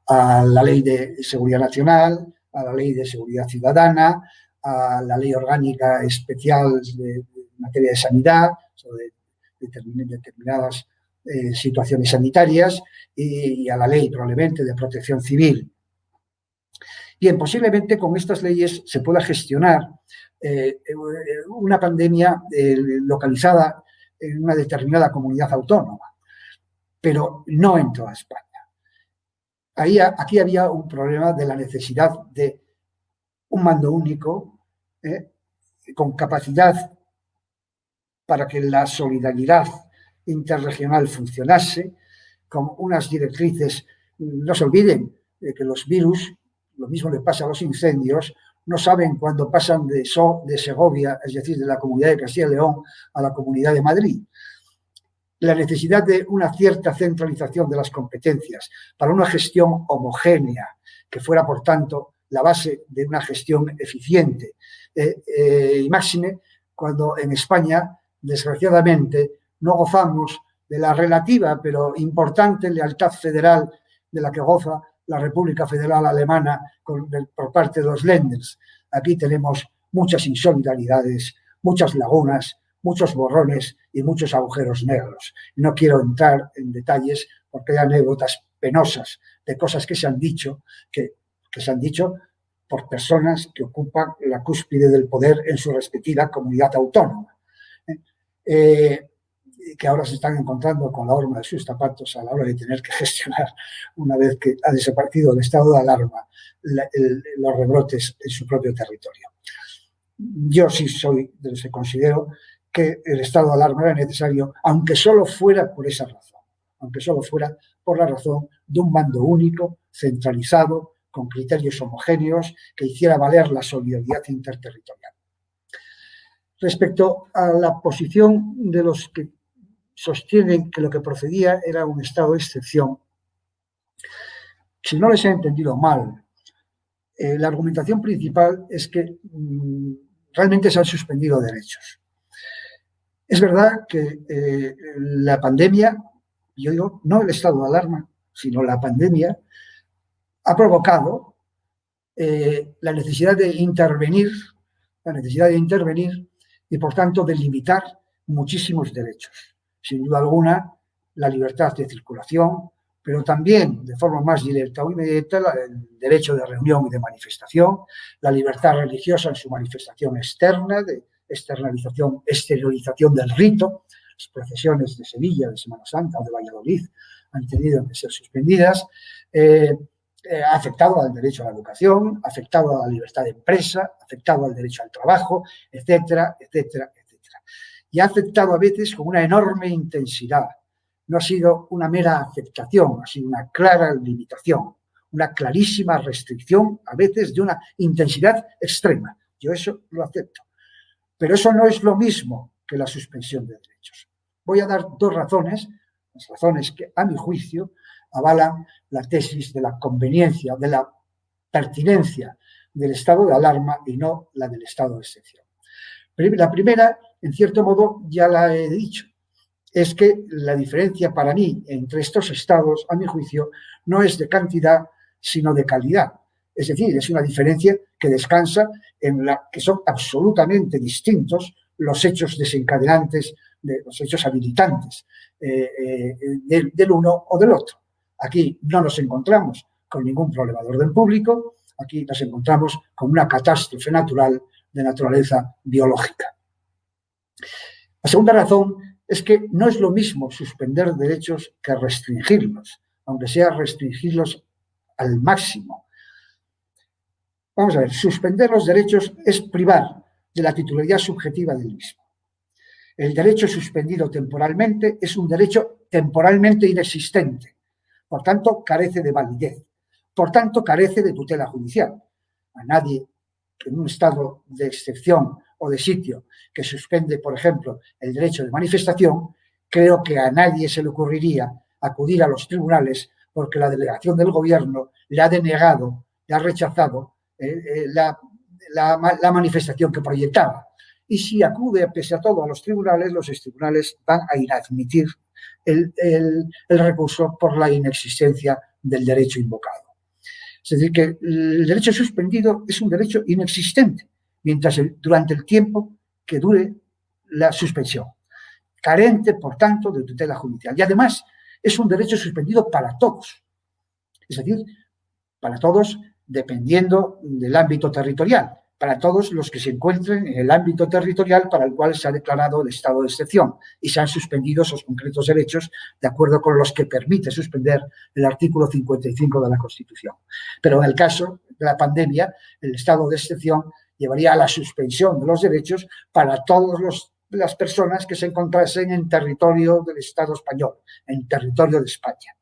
a la Ley de Seguridad Nacional, a la Ley de Seguridad Ciudadana, a la Ley Orgánica Especial de materia de sanidad, sobre determinadas situaciones sanitarias, y a la Ley probablemente de Protección Civil. Bien, posiblemente con estas leyes se pueda gestionar una pandemia localizada en una determinada comunidad autónoma, pero no en toda España. Aquí había un problema de la necesidad de un mando único con capacidad para que la solidaridad interregional funcionase, con unas directrices. No se olviden de que los virus, lo mismo le pasa a los incendios, no saben cuándo pasan de Segovia, es decir, de la Comunidad de Castilla y León, a la Comunidad de Madrid. La necesidad de una cierta centralización de las competencias para una gestión homogénea, que fuera, por tanto, la base de una gestión eficiente. Y máxime cuando en España, desgraciadamente, no gozamos de la relativa pero importante lealtad federal de la que goza la República Federal Alemana por parte de los Länders. Aquí tenemos muchas insolidaridades, muchas lagunas, muchos borrones y muchos agujeros negros. No quiero entrar en detalles porque hay anécdotas penosas de cosas que se han dicho, que se han dicho por personas que ocupan la cúspide del poder en su respectiva comunidad autónoma. que ahora se están encontrando con la horma de sus zapatos a la hora de tener que gestionar, una vez que ha desaparecido el estado de alarma, los rebrotes en su propio territorio. Yo sí soy de los que considero que el estado de alarma era necesario, aunque solo fuera por esa razón, aunque solo fuera por la razón de un mando único, centralizado, con criterios homogéneos, que hiciera valer la solidaridad interterritorial. Respecto a la posición de los que sostienen que lo que procedía era un estado de excepción, si no les he entendido mal, la argumentación principal es que realmente se han suspendido derechos. Es verdad que la pandemia, yo digo, no el estado de alarma, sino la pandemia, ha provocado la necesidad de intervenir y, por tanto, de limitar muchísimos derechos. Sin duda alguna, la libertad de circulación, pero también, de forma más directa o inmediata, el derecho de reunión y de manifestación, la libertad religiosa en su manifestación externa, de exteriorización del rito. Las procesiones de Sevilla, de Semana Santa o de Valladolid han tenido que ser suspendidas. Ha afectado al derecho a la educación, ha afectado a la libertad de empresa, ha afectado al derecho al trabajo, etcétera, etcétera, etcétera. Y ha afectado a veces con una enorme intensidad. No ha sido una mera afectación, ha sido una clara limitación, una clarísima restricción, a veces de una intensidad extrema. Yo eso lo acepto. Pero eso no es lo mismo que la suspensión de derechos. Voy a dar dos razones, las razones que, a mi juicio, avalan la tesis de la conveniencia, de la pertinencia del estado de alarma y no la del estado de excepción. La primera, en cierto modo, ya la he dicho, es que la diferencia para mí entre estos estados, a mi juicio, no es de cantidad, sino de calidad. Es decir, es una diferencia que descansa en la que son absolutamente distintos los hechos desencadenantes, los hechos habilitantes del uno o del otro. Aquí no nos encontramos con ningún problema de orden público, aquí nos encontramos con una catástrofe natural de naturaleza biológica. La segunda razón es que no es lo mismo suspender derechos que restringirlos, aunque sea restringirlos al máximo. Vamos a ver, suspender los derechos es privar de la titularidad subjetiva del mismo. El derecho suspendido temporalmente es un derecho temporalmente inexistente, por tanto carece de validez, por tanto carece de tutela judicial. A nadie en un estado de excepción o de sitio que suspende, por ejemplo, el derecho de manifestación, creo que a nadie se le ocurriría acudir a los tribunales porque la delegación del gobierno le ha denegado, le ha rechazado la manifestación que proyectaba. Y si acude, pese a todo, a los tribunales van a inadmitir el recurso por la inexistencia del derecho invocado. Es decir, que el derecho suspendido es un derecho inexistente durante el tiempo que dure la suspensión, carente, por tanto, de tutela judicial. Y además es un derecho suspendido para todos, es decir, para todos dependiendo del ámbito territorial, para todos los que se encuentren en el ámbito territorial para el cual se ha declarado el estado de excepción y se han suspendido esos concretos derechos de acuerdo con los que permite suspender el artículo 55 de la Constitución. Pero en el caso de la pandemia, el estado de excepción llevaría a la suspensión de los derechos para todas las personas que se encontrasen en territorio del Estado español, en territorio de España.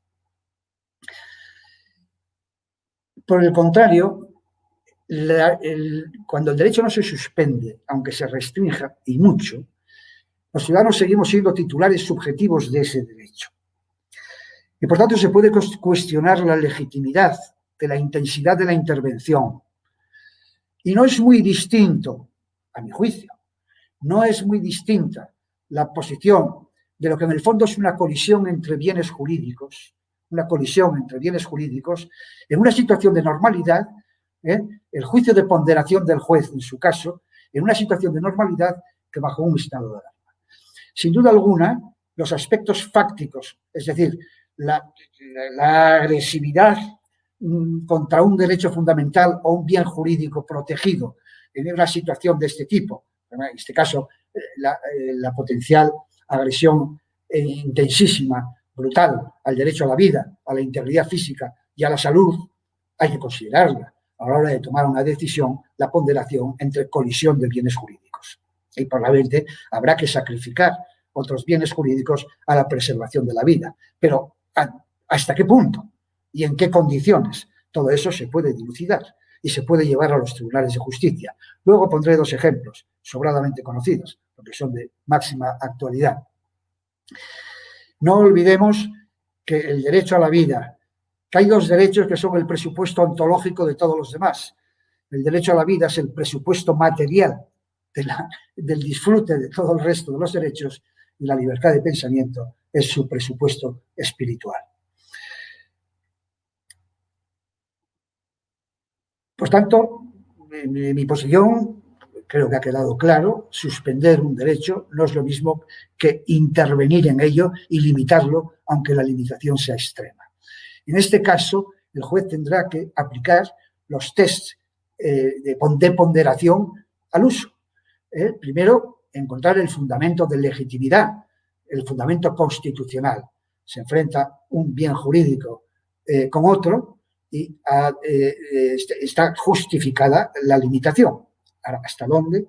Por el contrario, cuando el derecho no se suspende, aunque se restrinja, y mucho, los ciudadanos seguimos siendo titulares subjetivos de ese derecho. Y por tanto se puede cuestionar la legitimidad de la intensidad de la intervención. Y no es muy distinto, a mi juicio, no es muy distinta la posición de lo que en el fondo es una colisión entre bienes jurídicos, en una situación de normalidad, el juicio de ponderación del juez, en su caso, en una situación de normalidad que bajo un estado de alarma. Sin duda alguna, los aspectos fácticos, es decir, la agresividad contra un derecho fundamental o un bien jurídico protegido en una situación de este tipo, en este caso la potencial agresión intensísima, brutal, al derecho a la vida, a la integridad física y a la salud, hay que considerarla a la hora de tomar una decisión, la ponderación entre colisión de bienes jurídicos. Y probablemente habrá que sacrificar otros bienes jurídicos a la preservación de la vida. Pero ¿hasta qué punto? ¿Y en qué condiciones? Todo eso se puede dilucidar y se puede llevar a los tribunales de justicia. Luego pondré 2 ejemplos sobradamente conocidos, porque son de máxima actualidad. No olvidemos que el derecho a la vida, que hay 2 derechos que son el presupuesto ontológico de todos los demás. El derecho a la vida es el presupuesto material del disfrute de todo el resto de los derechos, y la libertad de pensamiento es su presupuesto espiritual. Por tanto, mi posición, creo que ha quedado claro, suspender un derecho no es lo mismo que intervenir en ello y limitarlo, aunque la limitación sea extrema. En este caso, el juez tendrá que aplicar los tests de ponderación al uso. Primero, encontrar el fundamento de legitimidad, el fundamento constitucional. Se enfrenta un bien jurídico con otro y está justificada la limitación. Ahora, ¿hasta dónde?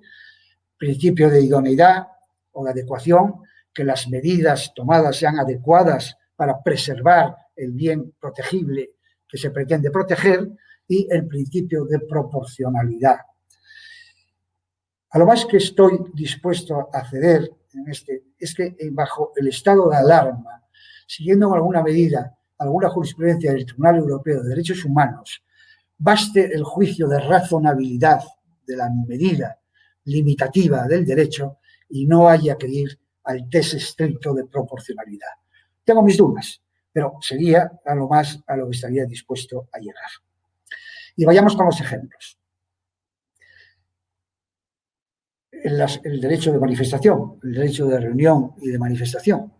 Principio de idoneidad o de adecuación, que las medidas tomadas sean adecuadas para preservar el bien protegible que se pretende proteger, y el principio de proporcionalidad. A lo más que estoy dispuesto a ceder es que bajo el estado de alarma, siguiendo en alguna medida alguna jurisprudencia del Tribunal Europeo de Derechos Humanos, baste el juicio de razonabilidad de la medida limitativa del derecho y no haya que ir al test estricto de proporcionalidad. Tengo mis dudas, pero sería a lo más a lo que estaría dispuesto a llegar. Y vayamos con los ejemplos. El derecho de manifestación, el derecho de reunión y de manifestación.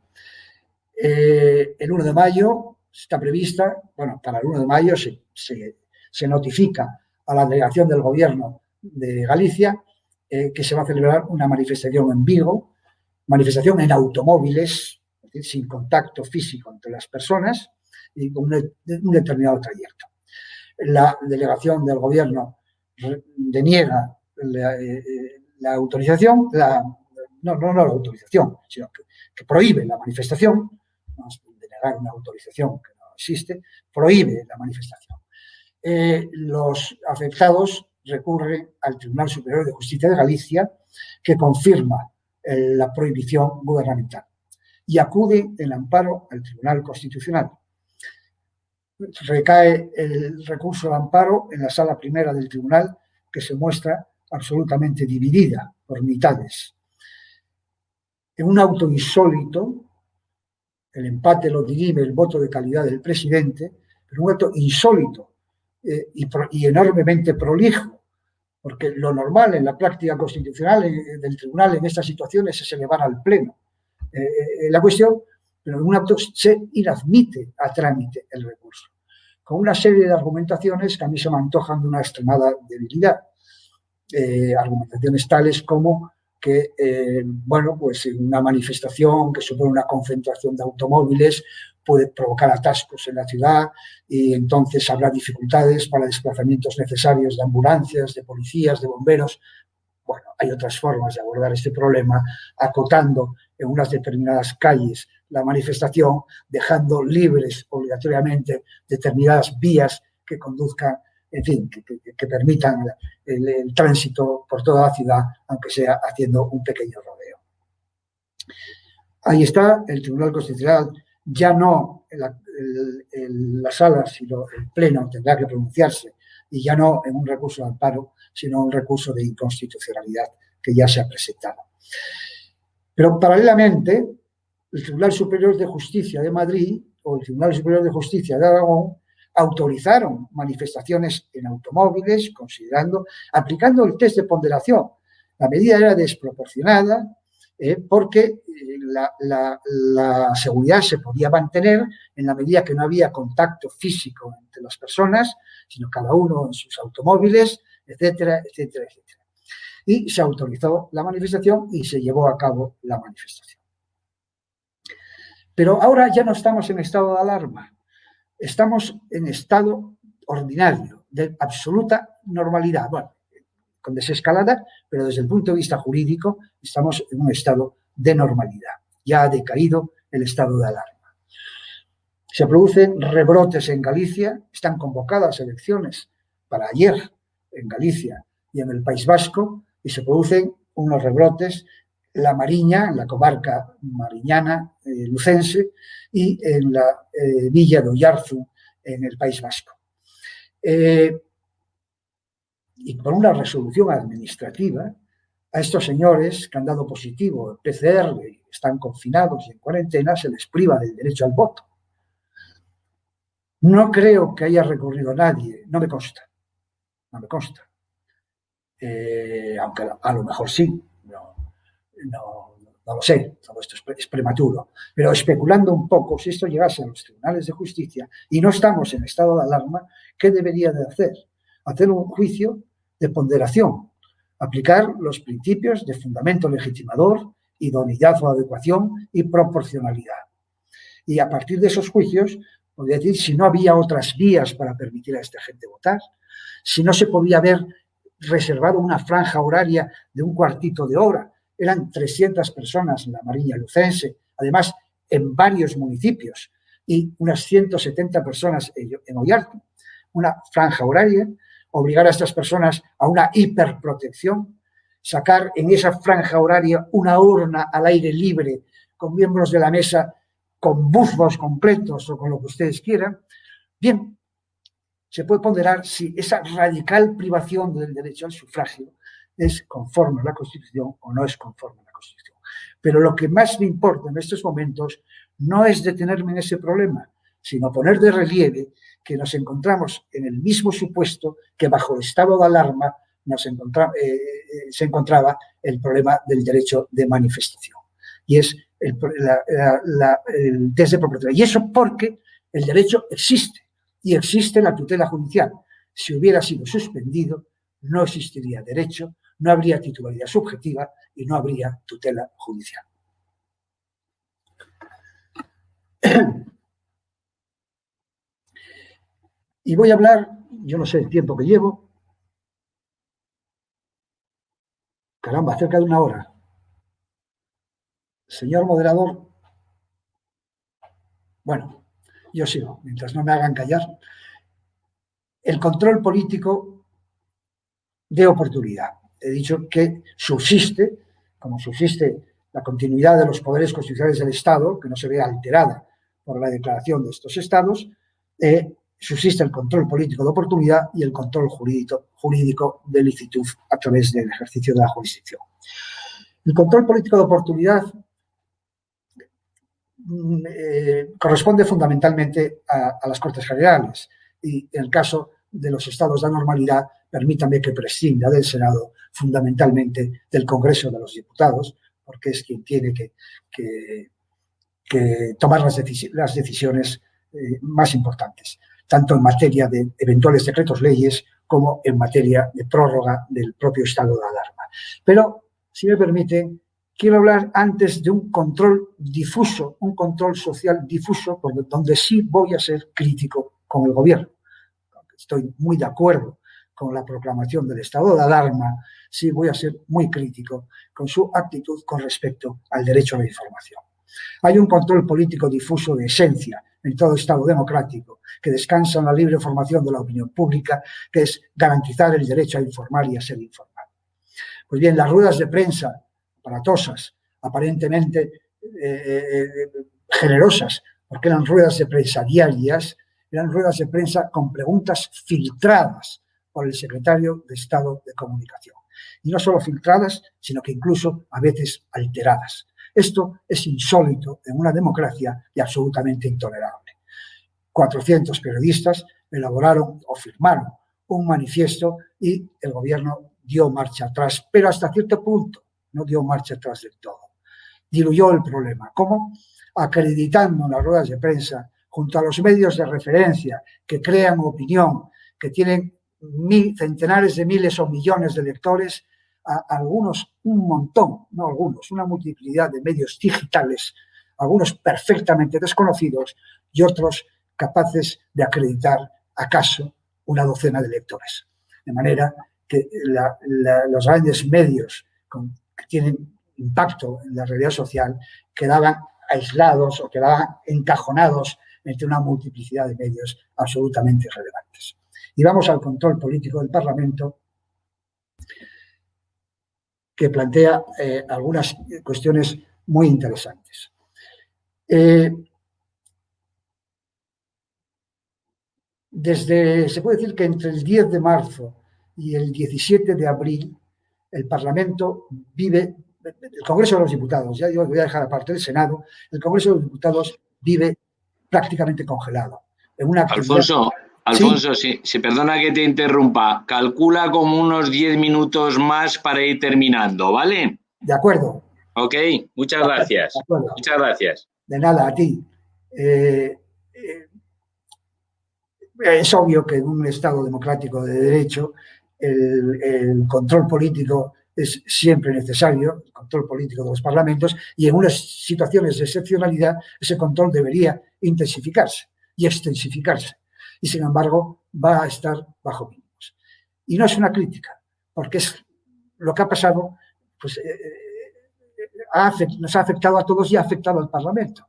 El 1 de mayo está prevista, bueno, para el 1 de mayo se notifica a la delegación del Gobierno de Galicia que se va a celebrar una manifestación en Vigo, manifestación en automóviles, es decir, sin contacto físico entre las personas y con un determinado trayecto. La delegación del Gobierno deniega la autorización, no la autorización, sino que prohíbe la manifestación, no es denegar una autorización que no existe, prohíbe la manifestación. Los afectados recurren al Tribunal Superior de Justicia de Galicia, que confirma la prohibición gubernamental, y acude el amparo al Tribunal Constitucional. Recae el recurso de amparo en la sala primera del tribunal, que se muestra absolutamente dividida por mitades. En un auto insólito, el empate lo dirime el voto de calidad del presidente, pero un auto insólito y enormemente prolijo, porque lo normal en la práctica constitucional del tribunal en estas situaciones es elevar al pleno la cuestión, pero en un auto se inadmite a trámite el recurso, con una serie de argumentaciones que a mí se me antojan de una extremada debilidad. Argumentaciones tales como que, bueno, pues una manifestación que supone una concentración de automóviles puede provocar atascos en la ciudad y entonces habrá dificultades para desplazamientos necesarios de ambulancias, de policías, de bomberos. Bueno, hay otras formas de abordar este problema, acotando en unas determinadas calles la manifestación, dejando libres obligatoriamente determinadas vías que conduzcan, en fin, que permitan el tránsito por toda la ciudad, aunque sea haciendo un pequeño rodeo. Ahí está el Tribunal Constitucional, ya no en la sala, sino el Pleno tendrá que pronunciarse, y ya no en un recurso de amparo, sino un recurso de inconstitucionalidad que ya se ha presentado. Pero paralelamente, el Tribunal Superior de Justicia de Madrid o el Tribunal Superior de Justicia de Aragón autorizaron manifestaciones en automóviles, aplicando el test de ponderación. La medida era desproporcionada porque la seguridad se podía mantener en la medida que no había contacto físico entre las personas, sino cada uno en sus automóviles, etcétera, etcétera, etcétera. Y se autorizó la manifestación y se llevó a cabo la manifestación. Pero ahora ya no estamos en estado de alarma, estamos en estado ordinario, de absoluta normalidad. Bueno, con desescalada, pero desde el punto de vista jurídico estamos en un estado de normalidad. Ya ha decaído el estado de alarma. Se producen rebrotes en Galicia, están convocadas elecciones para ayer en Galicia y en el País Vasco, y se producen unos rebrotes en La Mariña, en la comarca mariñana lucense, y en la Villa de Oyarzu, en el País Vasco. Y por una resolución administrativa, a estos señores que han dado positivo PCR, están confinados y en cuarentena, se les priva del derecho al voto. No creo que haya recurrido nadie, no me consta, no me consta. Aunque a lo mejor sí, no lo sé, todo esto es prematuro. Pero especulando un poco, si esto llegase a los tribunales de justicia y no estamos en estado de alarma, ¿qué debería de hacer? Hacer un juicio de ponderación, aplicar los principios de fundamento legitimador, idoneidad o adecuación y proporcionalidad. Y a partir de esos juicios, podría decir si no había otras vías para permitir a esta gente votar, si no se podía haber reservado una franja horaria de un cuartito de hora. Eran 300 personas en la Mariña lucense, además en varios municipios, y unas 170 personas en Oyarzu. Una franja horaria, obligar a estas personas a una hiperprotección, sacar en esa franja horaria una urna al aire libre con miembros de la mesa con buzos completos o con lo que ustedes quieran. Bien, se puede ponderar si esa radical privación del derecho al sufragio es conforme a la Constitución o no es conforme a la Constitución. Pero lo que más me importa en estos momentos no es detenerme en ese problema, sino poner de relieve que nos encontramos en el mismo supuesto que bajo el estado de alarma se encontraba el problema del derecho de manifestación. Y es el test de proporcionalidad. Y eso porque el derecho existe y existe la tutela judicial. Si hubiera sido suspendido, no existiría derecho, no habría titularidad subjetiva y no habría tutela judicial. Y voy a hablar, yo no sé el tiempo que llevo, caramba, cerca de una hora. Señor moderador, bueno, yo sigo, mientras no me hagan callar. El control político de oportunidad. He dicho que subsiste, como subsiste la continuidad de los poderes constitucionales del Estado, que no se ve alterada por la declaración de estos estados, subsiste el control político de oportunidad y el control jurídico de licitud a través del ejercicio de la jurisdicción. El control político de oportunidad corresponde fundamentalmente a las Cortes Generales y en el caso de los estados de anormalidad, permítame que prescinda del Senado, fundamentalmente del Congreso de los Diputados, porque es quien tiene que tomar las decisiones más importantes, tanto en materia de eventuales decretos leyes como en materia de prórroga del propio estado de alarma. Pero, si me permite, quiero hablar antes de un control difuso, un control social difuso, donde sí voy a ser crítico con el gobierno. Estoy muy de acuerdo con la proclamación del estado de alarma, sí voy a ser muy crítico con su actitud con respecto al derecho a la información. Hay un control político difuso de esencia en todo Estado democrático que descansa en la libre formación de la opinión pública, que es garantizar el derecho a informar y a ser informado. Pues bien, las ruedas de prensa aparatosas, aparentemente generosas, porque eran ruedas de prensa diarias, eran ruedas de prensa con preguntas filtradas por el secretario de Estado de Comunicación. Y no solo filtradas, sino que incluso a veces alteradas. Esto es insólito en una democracia y absolutamente intolerable. 400 periodistas elaboraron o firmaron un manifiesto y el gobierno dio marcha atrás, pero hasta cierto punto no dio marcha atrás del todo. Diluyó el problema. ¿Cómo? Acreditando en las ruedas de prensa, junto a los medios de referencia que crean opinión, que tienen centenares de miles o millones de lectores, a algunos, un montón, no algunos, una multiplicidad de medios digitales algunos perfectamente desconocidos y otros capaces de acreditar acaso una docena de lectores. De manera que los grandes medios que tienen impacto en la realidad social quedaban aislados o quedaban encajonados entre una multiplicidad de medios absolutamente irrelevantes. Y vamos al control político del Parlamento, que plantea algunas cuestiones muy interesantes. Se puede decir que entre el 10 de marzo y el 17 de abril, el Parlamento vive, el Congreso de los Diputados, ya yo voy a dejar aparte el Senado, el Congreso de los Diputados vive prácticamente congelado. En una Alfonso, si perdona que te interrumpa, calcula como unos 10 minutos más para ir terminando, ¿vale? De acuerdo. Ok, muchas gracias. Muchas gracias. De nada, a ti. Es obvio que en un Estado democrático de derecho el control político es siempre necesario, el control político de los parlamentos, y en unas situaciones de excepcionalidad ese control debería intensificarse y extensificarse. Y sin embargo va a estar bajo mínimos. Y no es una crítica, porque es lo que ha pasado, pues nos ha afectado a todos y ha afectado al Parlamento.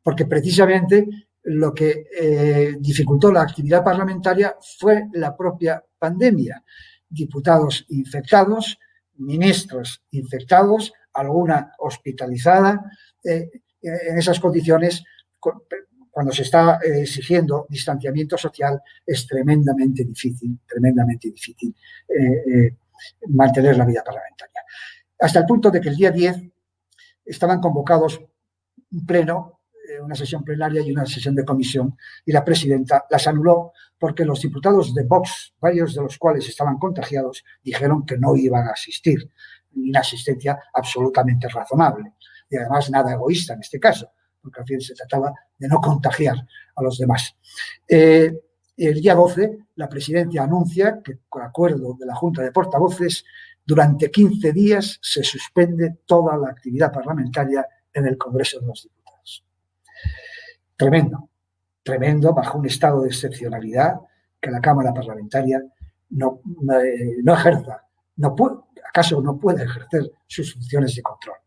Porque precisamente lo que dificultó la actividad parlamentaria fue la propia pandemia. Diputados infectados, ministros infectados, alguna hospitalizada. En esas condiciones, cuando se está exigiendo distanciamiento social, es tremendamente difícil mantener la vida parlamentaria. Hasta el punto de que el día 10 estaban convocados un pleno, una sesión plenaria y una sesión de comisión, y la presidenta las anuló porque los diputados de Vox, varios de los cuales estaban contagiados, dijeron que no iban a asistir. Una asistencia absolutamente razonable y además nada egoísta en este caso, porque al fin se trataba de no contagiar a los demás. El día 12, la presidencia anuncia que, con acuerdo de la Junta de Portavoces, durante 15 días se suspende toda la actividad parlamentaria en el Congreso de los Diputados. Tremendo, bajo un estado de excepcionalidad que la Cámara Parlamentaria no ejerza, acaso no puede ejercer sus funciones de control.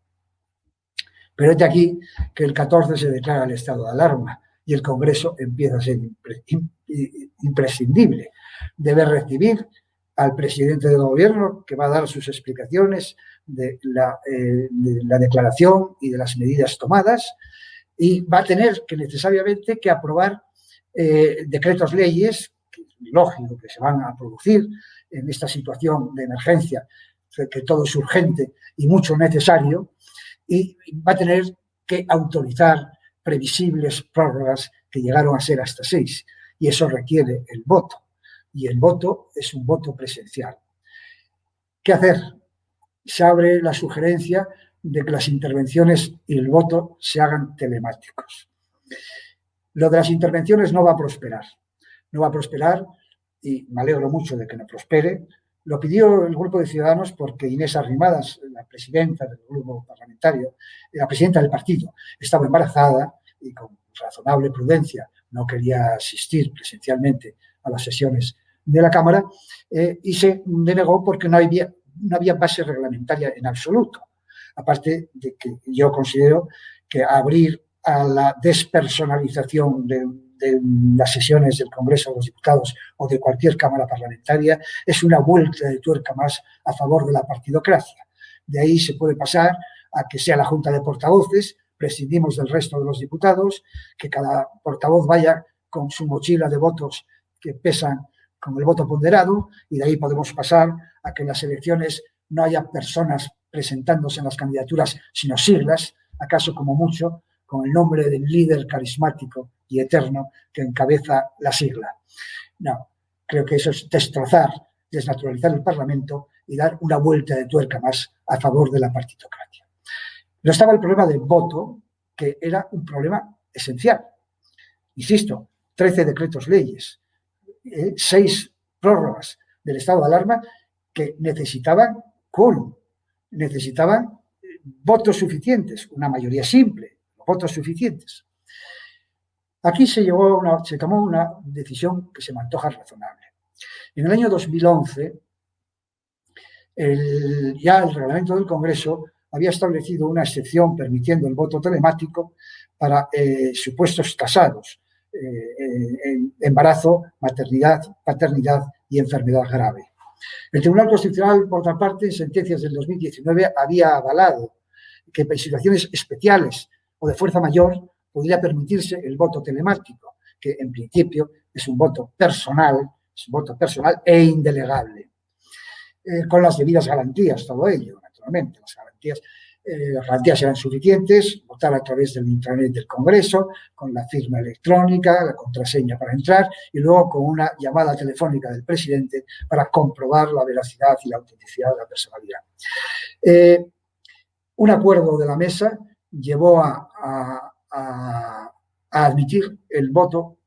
Pero es de aquí que el 14 se declara el estado de alarma y el Congreso empieza a ser imprescindible. Debe recibir al presidente del Gobierno, que va a dar sus explicaciones de la declaración y de las medidas tomadas, y va a tener que necesariamente que aprobar decretos leyes, lógico que se van a producir en esta situación de emergencia, que todo es urgente y mucho necesario, y va a tener que autorizar previsibles prórrogas que llegaron a ser hasta 6, y eso requiere el voto, y el voto es un voto presencial. ¿Qué hacer? Se abre la sugerencia de que las intervenciones y el voto se hagan telemáticos. Lo de las intervenciones no va a prosperar. No va a prosperar, y me alegro mucho de que no prospere. Lo pidió el Grupo de Ciudadanos porque Inés Arrimadas, la presidenta del grupo parlamentario, la presidenta del partido, estaba embarazada y con razonable prudencia no quería asistir presencialmente a las sesiones de la Cámara y se denegó porque no había base reglamentaria en absoluto. Aparte de que yo considero que abrir a la despersonalización de las sesiones del Congreso de los Diputados o de cualquier Cámara Parlamentaria es una vuelta de tuerca más a favor de la partidocracia. De ahí se puede pasar a que sea la Junta de Portavoces, prescindimos del resto de los diputados, que cada portavoz vaya con su mochila de votos que pesan con el voto ponderado, y de ahí podemos pasar a que en las elecciones no haya personas presentándose en las candidaturas, sino siglas, acaso como mucho, con el nombre del líder carismático y eterno que encabeza la sigla. No, creo que eso es destrozar, desnaturalizar el Parlamento y dar una vuelta de tuerca más a favor de la partitocracia. Pero estaba el problema del voto, que era un problema esencial. Insisto, 13 decretos leyes, 6 prórrogas del estado de alarma que necesitaban quórum, necesitaban votos suficientes, una mayoría simple, votos suficientes. Aquí se tomó una decisión que se me antoja razonable. En el año 2011, ya el reglamento del Congreso había establecido una excepción permitiendo el voto telemático para supuestos casados, embarazo, maternidad, paternidad y enfermedad grave. El Tribunal Constitucional, por otra parte, en sentencias del 2019, había avalado que en situaciones especiales o de fuerza mayor podría permitirse el voto telemático, que en principio es un voto personal e indelegable, con las debidas garantías, todo ello, naturalmente. Las garantías eran suficientes, votar a través del intranet del Congreso, con la firma electrónica, la contraseña para entrar y luego con una llamada telefónica del presidente para comprobar la veracidad y la autenticidad de la personalidad. Un acuerdo de la mesa llevó a admitir el voto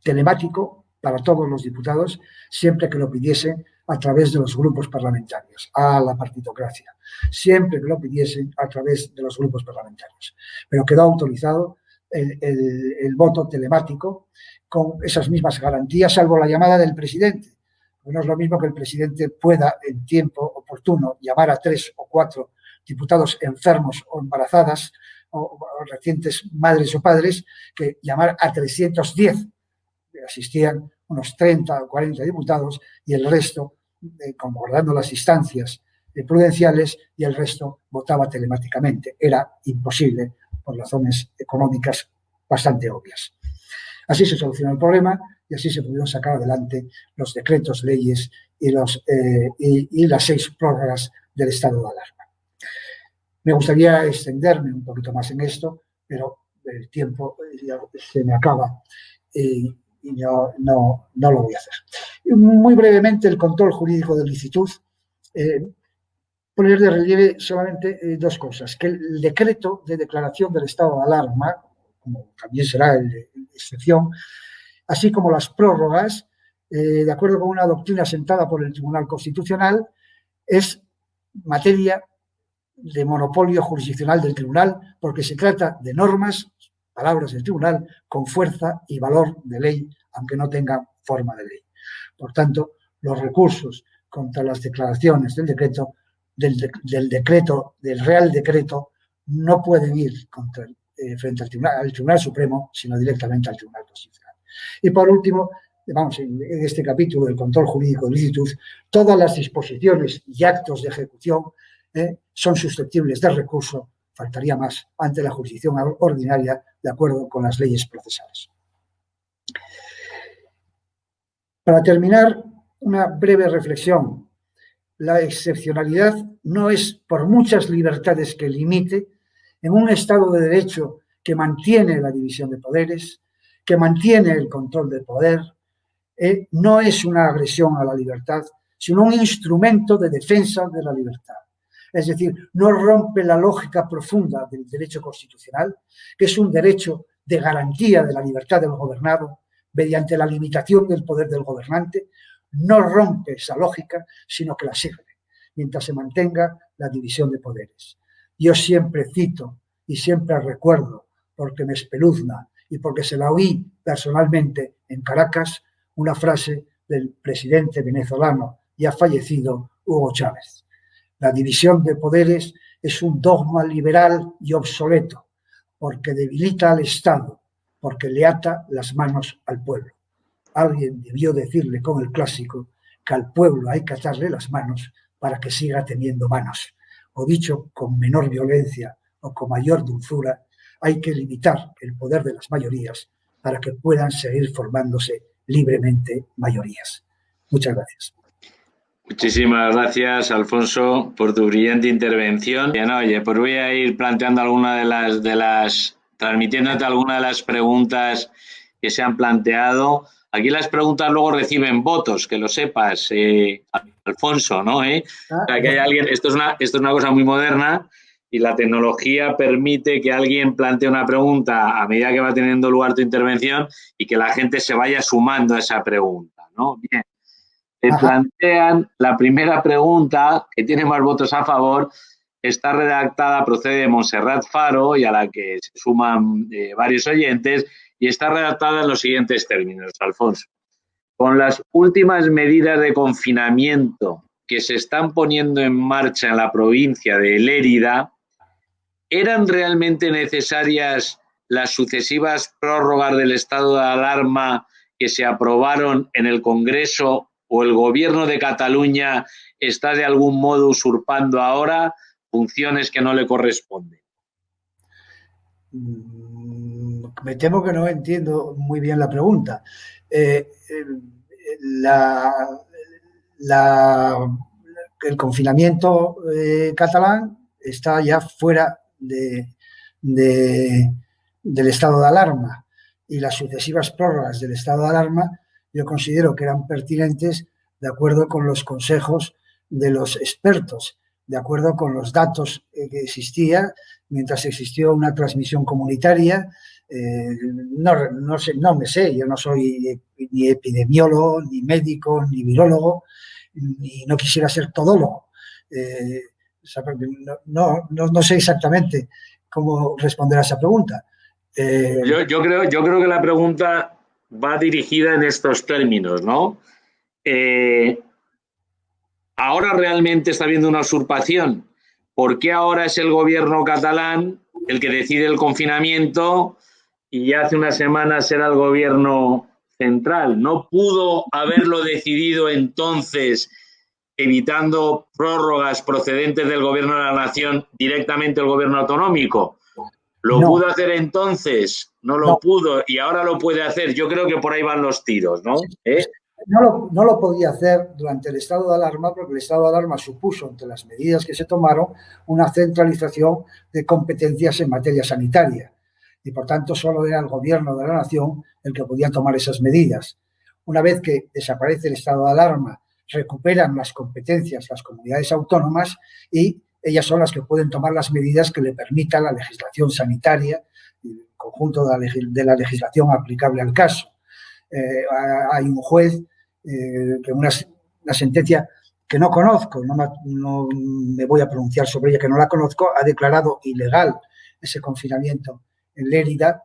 telemático para todos los diputados, siempre que lo pidiesen a través de los grupos parlamentarios, a la partitocracia, siempre que lo pidiesen a través de los grupos parlamentarios. Pero quedó autorizado el voto telemático con esas mismas garantías, salvo la llamada del presidente. No es lo mismo que el presidente pueda, en tiempo oportuno, llamar a 3 o 4 diputados enfermos o embarazadas o recientes madres o padres, que llamar a 310. Asistían unos 30 o 40 diputados y el resto, concordando las instancias prudenciales, y el resto votaba telemáticamente. Era imposible por razones económicas bastante obvias. Así se solucionó el problema y así se pudieron sacar adelante los decretos, leyes y las 6 prórrogas del estado de alarma. Me gustaría extenderme un poquito más en esto, pero el tiempo ya se me acaba y yo no lo voy a hacer. Muy brevemente, el control jurídico de licitud. Poner de relieve solamente 2 cosas. Que el decreto de declaración del estado de alarma, como también será el de excepción, así como las prórrogas, de acuerdo con una doctrina sentada por el Tribunal Constitucional, es materia de monopolio jurisdiccional del Tribunal, porque se trata de normas, palabras del Tribunal, con fuerza y valor de ley, aunque no tengan forma de ley. Por tanto, los recursos contra las declaraciones del decreto, del Real Decreto, no pueden ir frente al Tribunal Supremo, sino directamente al Tribunal Constitucional. Y por último, en este capítulo del control jurídico de licitud, todas las disposiciones y actos de ejecución son susceptibles de recurso, faltaría más, ante la jurisdicción ordinaria, de acuerdo con las leyes procesales. Para terminar, una breve reflexión. La excepcionalidad no es, por muchas libertades que limite, en un Estado de Derecho que mantiene la división de poderes, que mantiene el control del poder, no es una agresión a la libertad, sino un instrumento de defensa de la libertad. Es decir, no rompe la lógica profunda del derecho constitucional, que es un derecho de garantía de la libertad del gobernado mediante la limitación del poder del gobernante. No rompe esa lógica, sino que la sirve, mientras se mantenga la división de poderes. Yo siempre cito y siempre recuerdo, porque me espeluzna y porque se la oí personalmente en Caracas, una frase del presidente venezolano ya fallecido, Hugo Chávez. La división de poderes es un dogma liberal y obsoleto, porque debilita al Estado, porque le ata las manos al pueblo. Alguien debió decirle con el clásico que al pueblo hay que atarle las manos para que siga teniendo manos. O dicho con menor violencia o con mayor dulzura, hay que limitar el poder de las mayorías para que puedan seguir formándose libremente mayorías. Muchas gracias. Muchísimas gracias, Alfonso, por tu brillante intervención. Bien, oye, pues voy a ir planteando transmitiéndote alguna de las preguntas que se han planteado. Aquí las preguntas luego reciben votos, que lo sepas, Alfonso, ¿no? O sea, que hay alguien, esto es una cosa muy moderna y la tecnología permite que alguien plantee una pregunta a medida que va teniendo lugar tu intervención y que la gente se vaya sumando a esa pregunta, ¿no? Bien. Te plantean la primera pregunta, que tiene más votos a favor, está redactada, procede de Montserrat Faro y a la que se suman varios oyentes, y está redactada en los siguientes términos, Alfonso. Con las últimas medidas de confinamiento que se están poniendo en marcha en la provincia de Lérida, ¿eran realmente necesarias las sucesivas prórrogas del estado de alarma que se aprobaron en el Congreso, o el Gobierno de Cataluña está de algún modo usurpando ahora funciones que no le corresponden? Me temo que no entiendo muy bien la pregunta. El confinamiento catalán está ya fuera del estado de alarma, y las sucesivas prórrogas del estado de alarma yo considero que eran pertinentes de acuerdo con los consejos de los expertos, de acuerdo con los datos que existía mientras existió una transmisión comunitaria. No me sé, yo no soy ni epidemiólogo, ni médico, ni virólogo, y no quisiera ser todólogo. No sé exactamente cómo responder a esa pregunta. Yo creo que la pregunta va dirigida en estos términos, ¿no? ¿Ahora realmente está habiendo una usurpación? ¿Por qué ahora es el gobierno catalán el que decide el confinamiento y ya hace unas semanas era el gobierno central? ¿No pudo haberlo decidido entonces, evitando prórrogas procedentes del gobierno de la nación, directamente el gobierno autonómico? ¿Lo pudo hacer entonces? No lo pudo, y ahora lo puede hacer. Yo creo que por ahí van los tiros, ¿no? No lo podía hacer durante el estado de alarma, porque el estado de alarma supuso, entre las medidas que se tomaron, una centralización de competencias en materia sanitaria. Y, por tanto, solo era el gobierno de la nación el que podía tomar esas medidas. Una vez que desaparece el estado de alarma, recuperan las competencias las comunidades autónomas, y ellas son las que pueden tomar las medidas que le permitan la legislación sanitaria y el conjunto de la legislación aplicable al caso. Hay un juez que una sentencia que no conozco, no me voy a pronunciar sobre ella, que no la conozco, ha declarado ilegal ese confinamiento en Lérida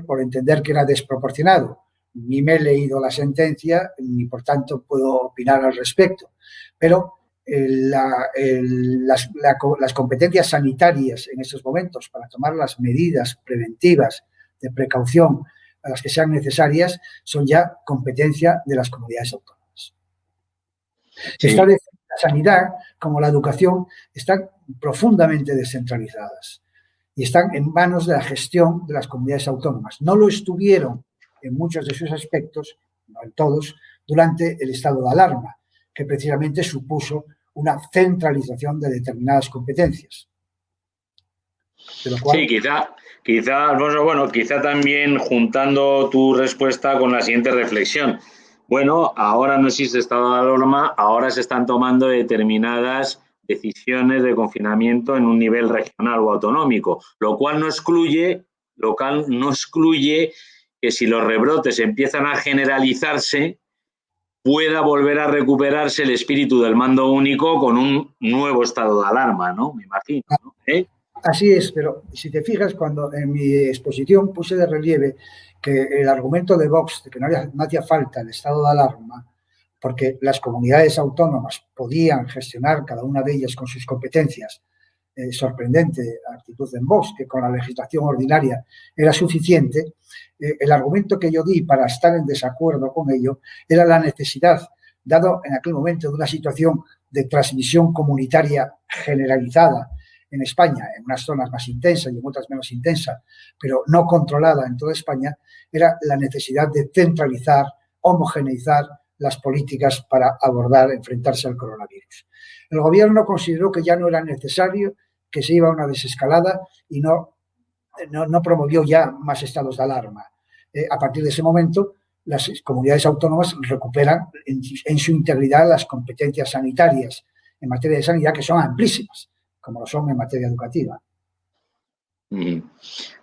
por entender que era desproporcionado. Ni me he leído la sentencia, ni por tanto puedo opinar al respecto. Pero las competencias sanitarias en estos momentos para tomar las medidas preventivas de precaución a las que sean necesarias son ya competencia de las comunidades autónomas. Sí. La sanidad, como la educación, están profundamente descentralizadas y están en manos de la gestión de las comunidades autónomas. No lo estuvieron en muchos de sus aspectos, no en todos, durante el estado de alarma, que precisamente supuso una centralización de determinadas competencias. De lo cual, sí, quizá, Alfonso, quizá también juntando tu respuesta con la siguiente reflexión. Bueno, ahora no existe estado de alarma, ahora se están tomando determinadas decisiones de confinamiento en un nivel regional o autonómico, lo cual no excluye que si los rebrotes empiezan a generalizarse, pueda volver a recuperarse el espíritu del mando único con un nuevo estado de alarma, ¿no? Me imagino, ¿no? Así es, pero si te fijas, cuando en mi exposición puse de relieve que el argumento de Vox de que no hacía falta el estado de alarma porque las comunidades autónomas podían gestionar cada una de ellas con sus competencias, sorprendente actitud de Vox, que con la legislación ordinaria era suficiente, el argumento que yo di para estar en desacuerdo con ello era la necesidad, dado en aquel momento de una situación de transmisión comunitaria generalizada en España, en unas zonas más intensas y en otras menos intensas, pero no controlada en toda España, era la necesidad de centralizar, homogeneizar las políticas para enfrentarse al coronavirus. El gobierno consideró que ya no era necesario, que se iba a una desescalada y no promovió ya más estados de alarma. A partir de ese momento, las comunidades autónomas recuperan en su integridad las competencias sanitarias en materia de sanidad, que son amplísimas, como lo son en materia educativa. Muy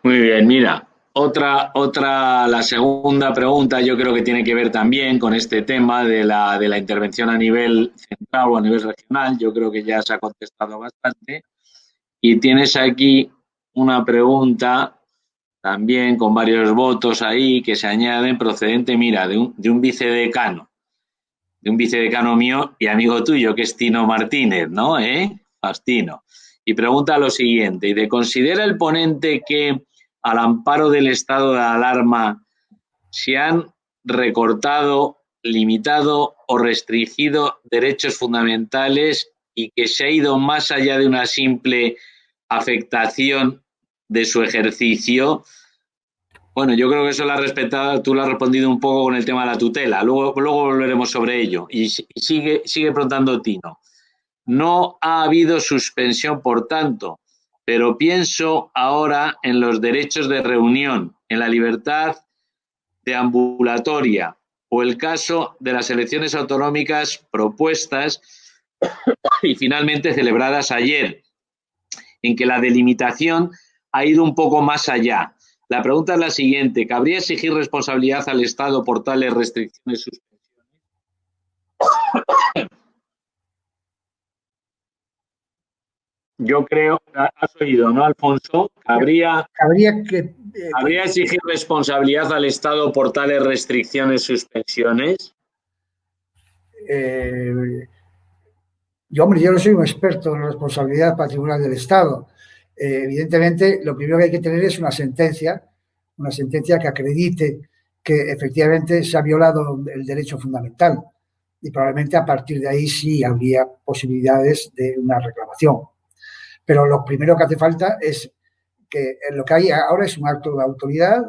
bien, mira, la segunda pregunta yo creo que tiene que ver también con este tema de la intervención a nivel central o a nivel regional. Yo creo que ya se ha contestado bastante. Y tienes aquí una pregunta también con varios votos ahí que se añaden procedente, mira, de un vicedecano. De un vicedecano mío y amigo tuyo, que es Tino Martínez, ¿no? Fastino. Y pregunta lo siguiente, ¿y considera el ponente que al amparo del estado de alarma se han recortado, limitado o restringido derechos fundamentales y que se ha ido más allá de una simple afectación de su ejercicio? Bueno, yo creo que eso lo has respetado, tú lo has respondido un poco con el tema de la tutela. Luego volveremos sobre ello. Y sigue preguntando Tino. No ha habido suspensión, por tanto, pero pienso ahora en los derechos de reunión, en la libertad de ambulatoria o el caso de las elecciones autonómicas propuestas y finalmente celebradas ayer, en que la delimitación ha ido un poco más allá. La pregunta es la siguiente, ¿cabría exigir responsabilidad al Estado por tales restricciones y suspensiones? Yo creo, has oído, ¿no, Alfonso? ¿Habría exigir responsabilidad al Estado por tales restricciones y suspensiones? Yo no soy un experto en responsabilidad patrimonial del Estado. Evidentemente, lo primero que hay que tener es una sentencia que acredite que efectivamente se ha violado el derecho fundamental y probablemente a partir de ahí sí habría posibilidades de una reclamación. Pero lo primero que hace falta es que lo que hay ahora es un acto de autoridad,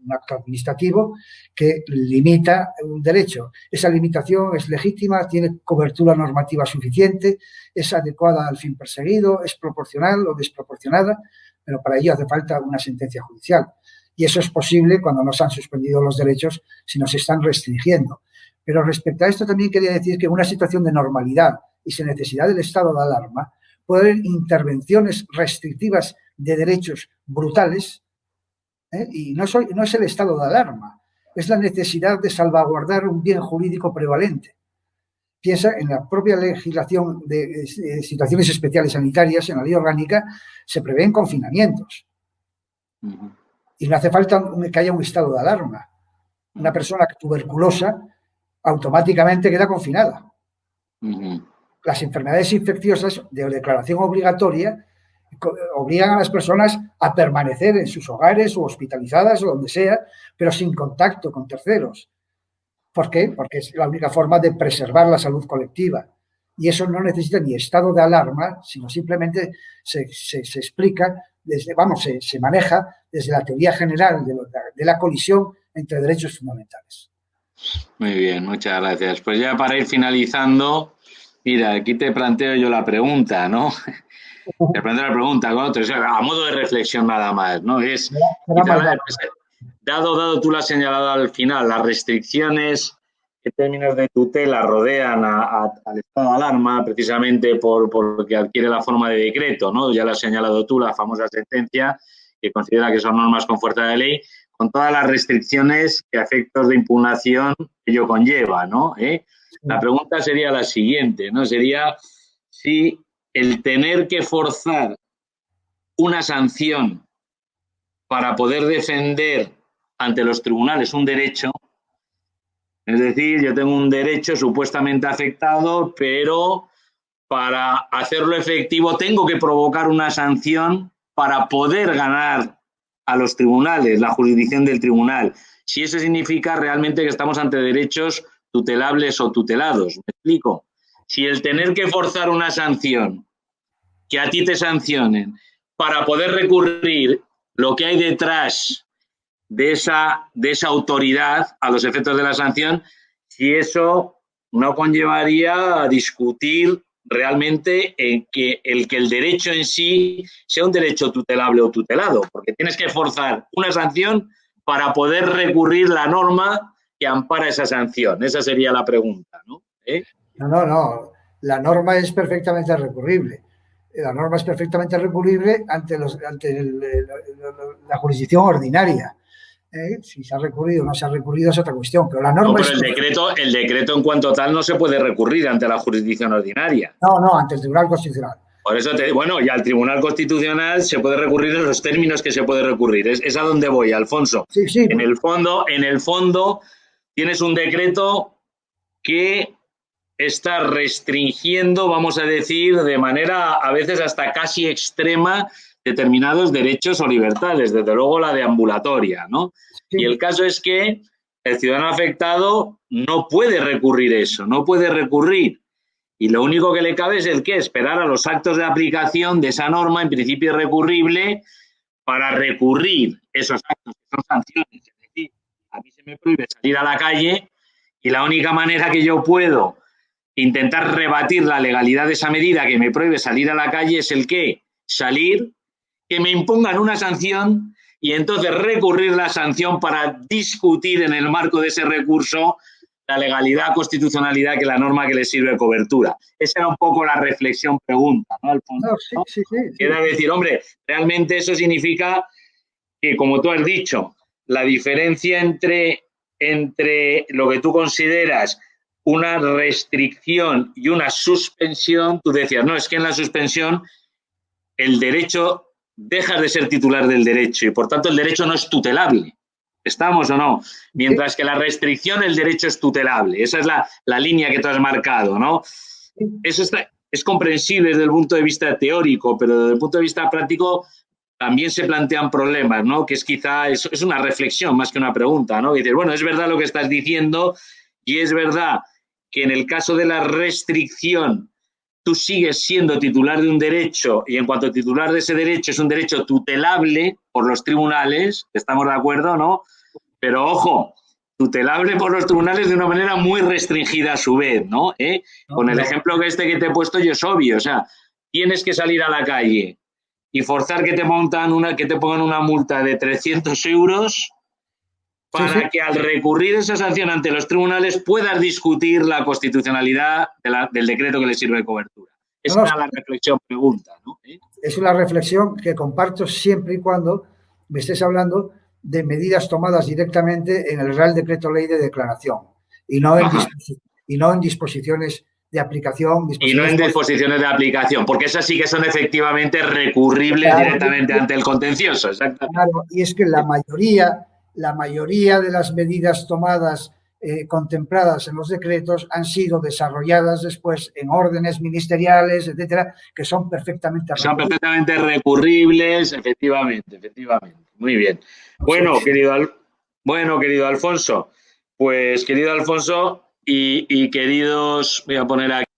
un acto administrativo que limita un derecho. Esa limitación es legítima, tiene cobertura normativa suficiente, es adecuada al fin perseguido, es proporcional o desproporcionada, pero para ello hace falta una sentencia judicial. Y eso es posible cuando no se han suspendido los derechos, sino se están restringiendo. Pero respecto a esto también quería decir que en una situación de normalidad y sin necesidad del estado de alarma, puede haber intervenciones restrictivas de derechos brutales, y no es el estado de alarma, es la necesidad de salvaguardar un bien jurídico prevalente. Piensa en la propia legislación de situaciones especiales sanitarias, en la ley orgánica, se prevén confinamientos. Y no hace falta que haya un estado de alarma. Una persona tuberculosa automáticamente queda confinada. Las enfermedades infecciosas de declaración obligatoria obligan a las personas a permanecer en sus hogares o hospitalizadas o donde sea, pero sin contacto con terceros. ¿Por qué? Porque es la única forma de preservar la salud colectiva. Y eso no necesita ni estado de alarma, sino simplemente se explica, se maneja desde la teoría general de la colisión entre derechos fundamentales. Muy bien, muchas gracias. Pues ya para ir finalizando, mira, aquí te planteo yo la pregunta, ¿no? Te planteo la pregunta con otro, a modo de reflexión nada más, ¿no? Dado tú lo has señalado al final, las restricciones en términos de tutela rodean al estado de alarma precisamente porque adquiere la forma de decreto, ¿no? Ya lo has señalado tú, la famosa sentencia que considera que son normas con fuerza de ley, con todas las restricciones que a efectos de impugnación ello conlleva, ¿no? La pregunta sería la siguiente, ¿no? Sería si el tener que forzar una sanción para poder defender ante los tribunales un derecho, es decir, yo tengo un derecho supuestamente afectado, pero para hacerlo efectivo tengo que provocar una sanción para poder ganar a los tribunales, la jurisdicción del tribunal. Si eso significa realmente que estamos ante derechos tutelables o tutelados. ¿Me explico? Si el tener que forzar una sanción, que a ti te sancionen, para poder recurrir lo que hay detrás de esa autoridad a los efectos de la sanción, si eso no conllevaría a discutir realmente que el derecho en sí sea un derecho tutelable o tutelado, porque tienes que forzar una sanción para poder recurrir la norma que ampara esa sanción. Esa sería la pregunta, ¿no? No. La norma es perfectamente recurrible. La norma es perfectamente recurrible ante la jurisdicción ordinaria. Si se ha recurrido o no se ha recurrido es otra cuestión, pero la norma el decreto en cuanto tal no se puede recurrir ante la jurisdicción ordinaria. No, ante el Tribunal Constitucional. Por eso bueno, y al Tribunal Constitucional se puede recurrir en los términos que se puede recurrir. Es a donde voy, Alfonso. Sí, sí. En el fondo tienes un decreto que está restringiendo, vamos a decir, de manera a veces hasta casi extrema determinados derechos o libertades, desde luego la deambulatoria, ¿no? Sí. Y el caso es que el ciudadano afectado no puede recurrir eso, no puede recurrir. Y lo único que le cabe es el qué, esperar a los actos de aplicación de esa norma, en principio irrecurrible, para recurrir esos actos que son sanciones. Es decir, a mí se me prohíbe salir a la calle y la única manera que yo puedo intentar rebatir la legalidad de esa medida que me prohíbe salir a la calle es el qué, salir, que me impongan una sanción y entonces recurrir la sanción para discutir en el marco de ese recurso la legalidad, constitucionalidad que la norma que le sirve de cobertura. Esa era un poco la reflexión pregunta, ¿no, Alfonso? No, sí. Era decir, hombre, realmente eso significa que, como tú has dicho, la diferencia entre lo que tú consideras una restricción y una suspensión, tú decías, no, es que en la suspensión el derecho dejas de ser titular del derecho y por tanto el derecho no es tutelable. ¿Estamos o no? Mientras que la restricción, el derecho es tutelable. Esa es la línea que tú has marcado, ¿no? Eso es comprensible desde el punto de vista teórico, pero desde el punto de vista práctico también se plantean problemas, ¿no? Que es quizá, es una reflexión más que una pregunta, ¿no? Y dices, bueno, es verdad lo que estás diciendo y es verdad que en el caso de la restricción tú sigues siendo titular de un derecho y en cuanto titular de ese derecho es un derecho tutelable por los tribunales, estamos de acuerdo, ¿no? Pero ojo, tutelable por los tribunales de una manera muy restringida a su vez, ¿no? Con el ejemplo que te he puesto yo es obvio, o sea, tienes que salir a la calle y forzar que te pongan una multa de 300 euros para que al recurrir esa sanción ante los tribunales puedas discutir la constitucionalidad del decreto que le sirve de cobertura. Esa era la reflexión pregunta, ¿no? Es una reflexión que comparto siempre y cuando me estés hablando de medidas tomadas directamente en el Real Decreto Ley de Declaración y no en disposiciones de aplicación. Y no en disposiciones de aplicación, porque esas sí que son efectivamente recurribles directamente ante el contencioso. Exactamente. Claro, y es que la mayoría de las medidas tomadas contempladas en los decretos han sido desarrolladas después en órdenes ministeriales, etcétera, que son perfectamente recurribles, efectivamente. Muy bien. Bueno, querido Alfonso, pues querido Alfonso y queridos, voy a poner aquí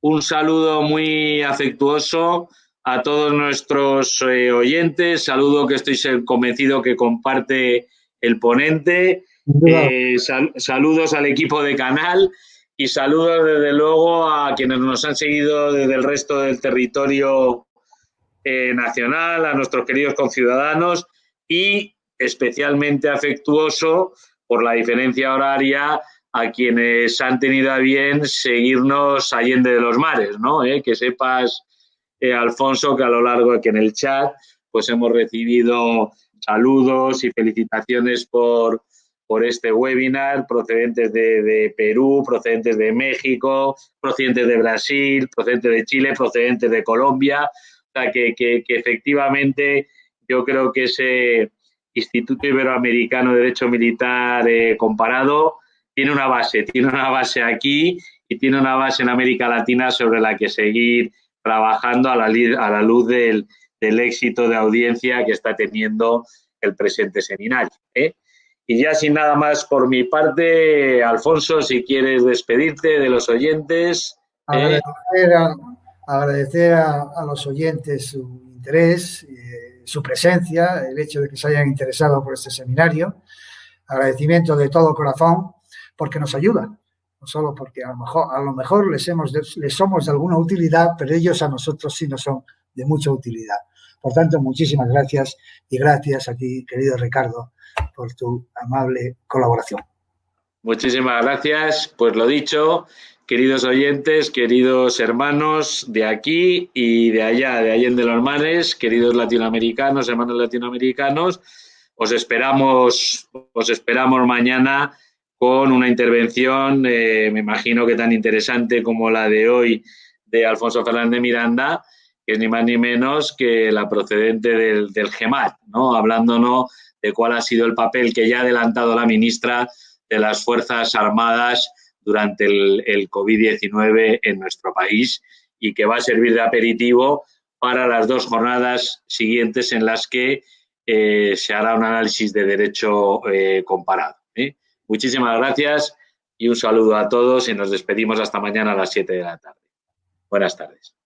un saludo muy afectuoso a todos nuestros oyentes, saludo que estoy convencido que comparte el ponente, saludos al equipo de canal y saludos desde luego a quienes nos han seguido desde el resto del territorio nacional, a nuestros queridos conciudadanos y especialmente afectuoso por la diferencia horaria a quienes han tenido a bien seguirnos allende de los mares, ¿no? Que sepas, Alfonso, que a lo largo que en el chat pues hemos recibido saludos y felicitaciones por este webinar, procedentes de Perú, procedentes de México, procedentes de Brasil, procedentes de Chile, procedentes de Colombia. O sea, que efectivamente yo creo que ese Instituto Iberoamericano de Derecho Militar comparado tiene una base aquí y tiene una base en América Latina sobre la que seguir trabajando a la luz del éxito de audiencia que está teniendo el presente seminario. Y ya sin nada más por mi parte, Alfonso, si quieres despedirte de los oyentes. Agradecer a los oyentes su interés, su presencia, el hecho de que se hayan interesado por este seminario. Agradecimiento de todo corazón porque nos ayuda, no solo porque a lo mejor les somos de alguna utilidad, pero ellos a nosotros sí nos son de mucha utilidad. Por tanto, muchísimas gracias y gracias a ti, querido Ricardo, por tu amable colaboración. Muchísimas gracias. Pues lo dicho, queridos oyentes, queridos hermanos de aquí y de allá, de Allende los Mares, queridos latinoamericanos, hermanos latinoamericanos, os esperamos mañana con una intervención, me imagino que tan interesante como la de hoy de Alfonso Fernández Miranda, que es ni más ni menos que la procedente del GEMAT, ¿no? Hablándonos de cuál ha sido el papel que ya ha adelantado la ministra de las Fuerzas Armadas durante el COVID-19 en nuestro país y que va a servir de aperitivo para las 2 jornadas siguientes en las que se hará un análisis de derecho comparado. Muchísimas gracias y un saludo a todos y nos despedimos hasta mañana a las 7 de la tarde. Buenas tardes.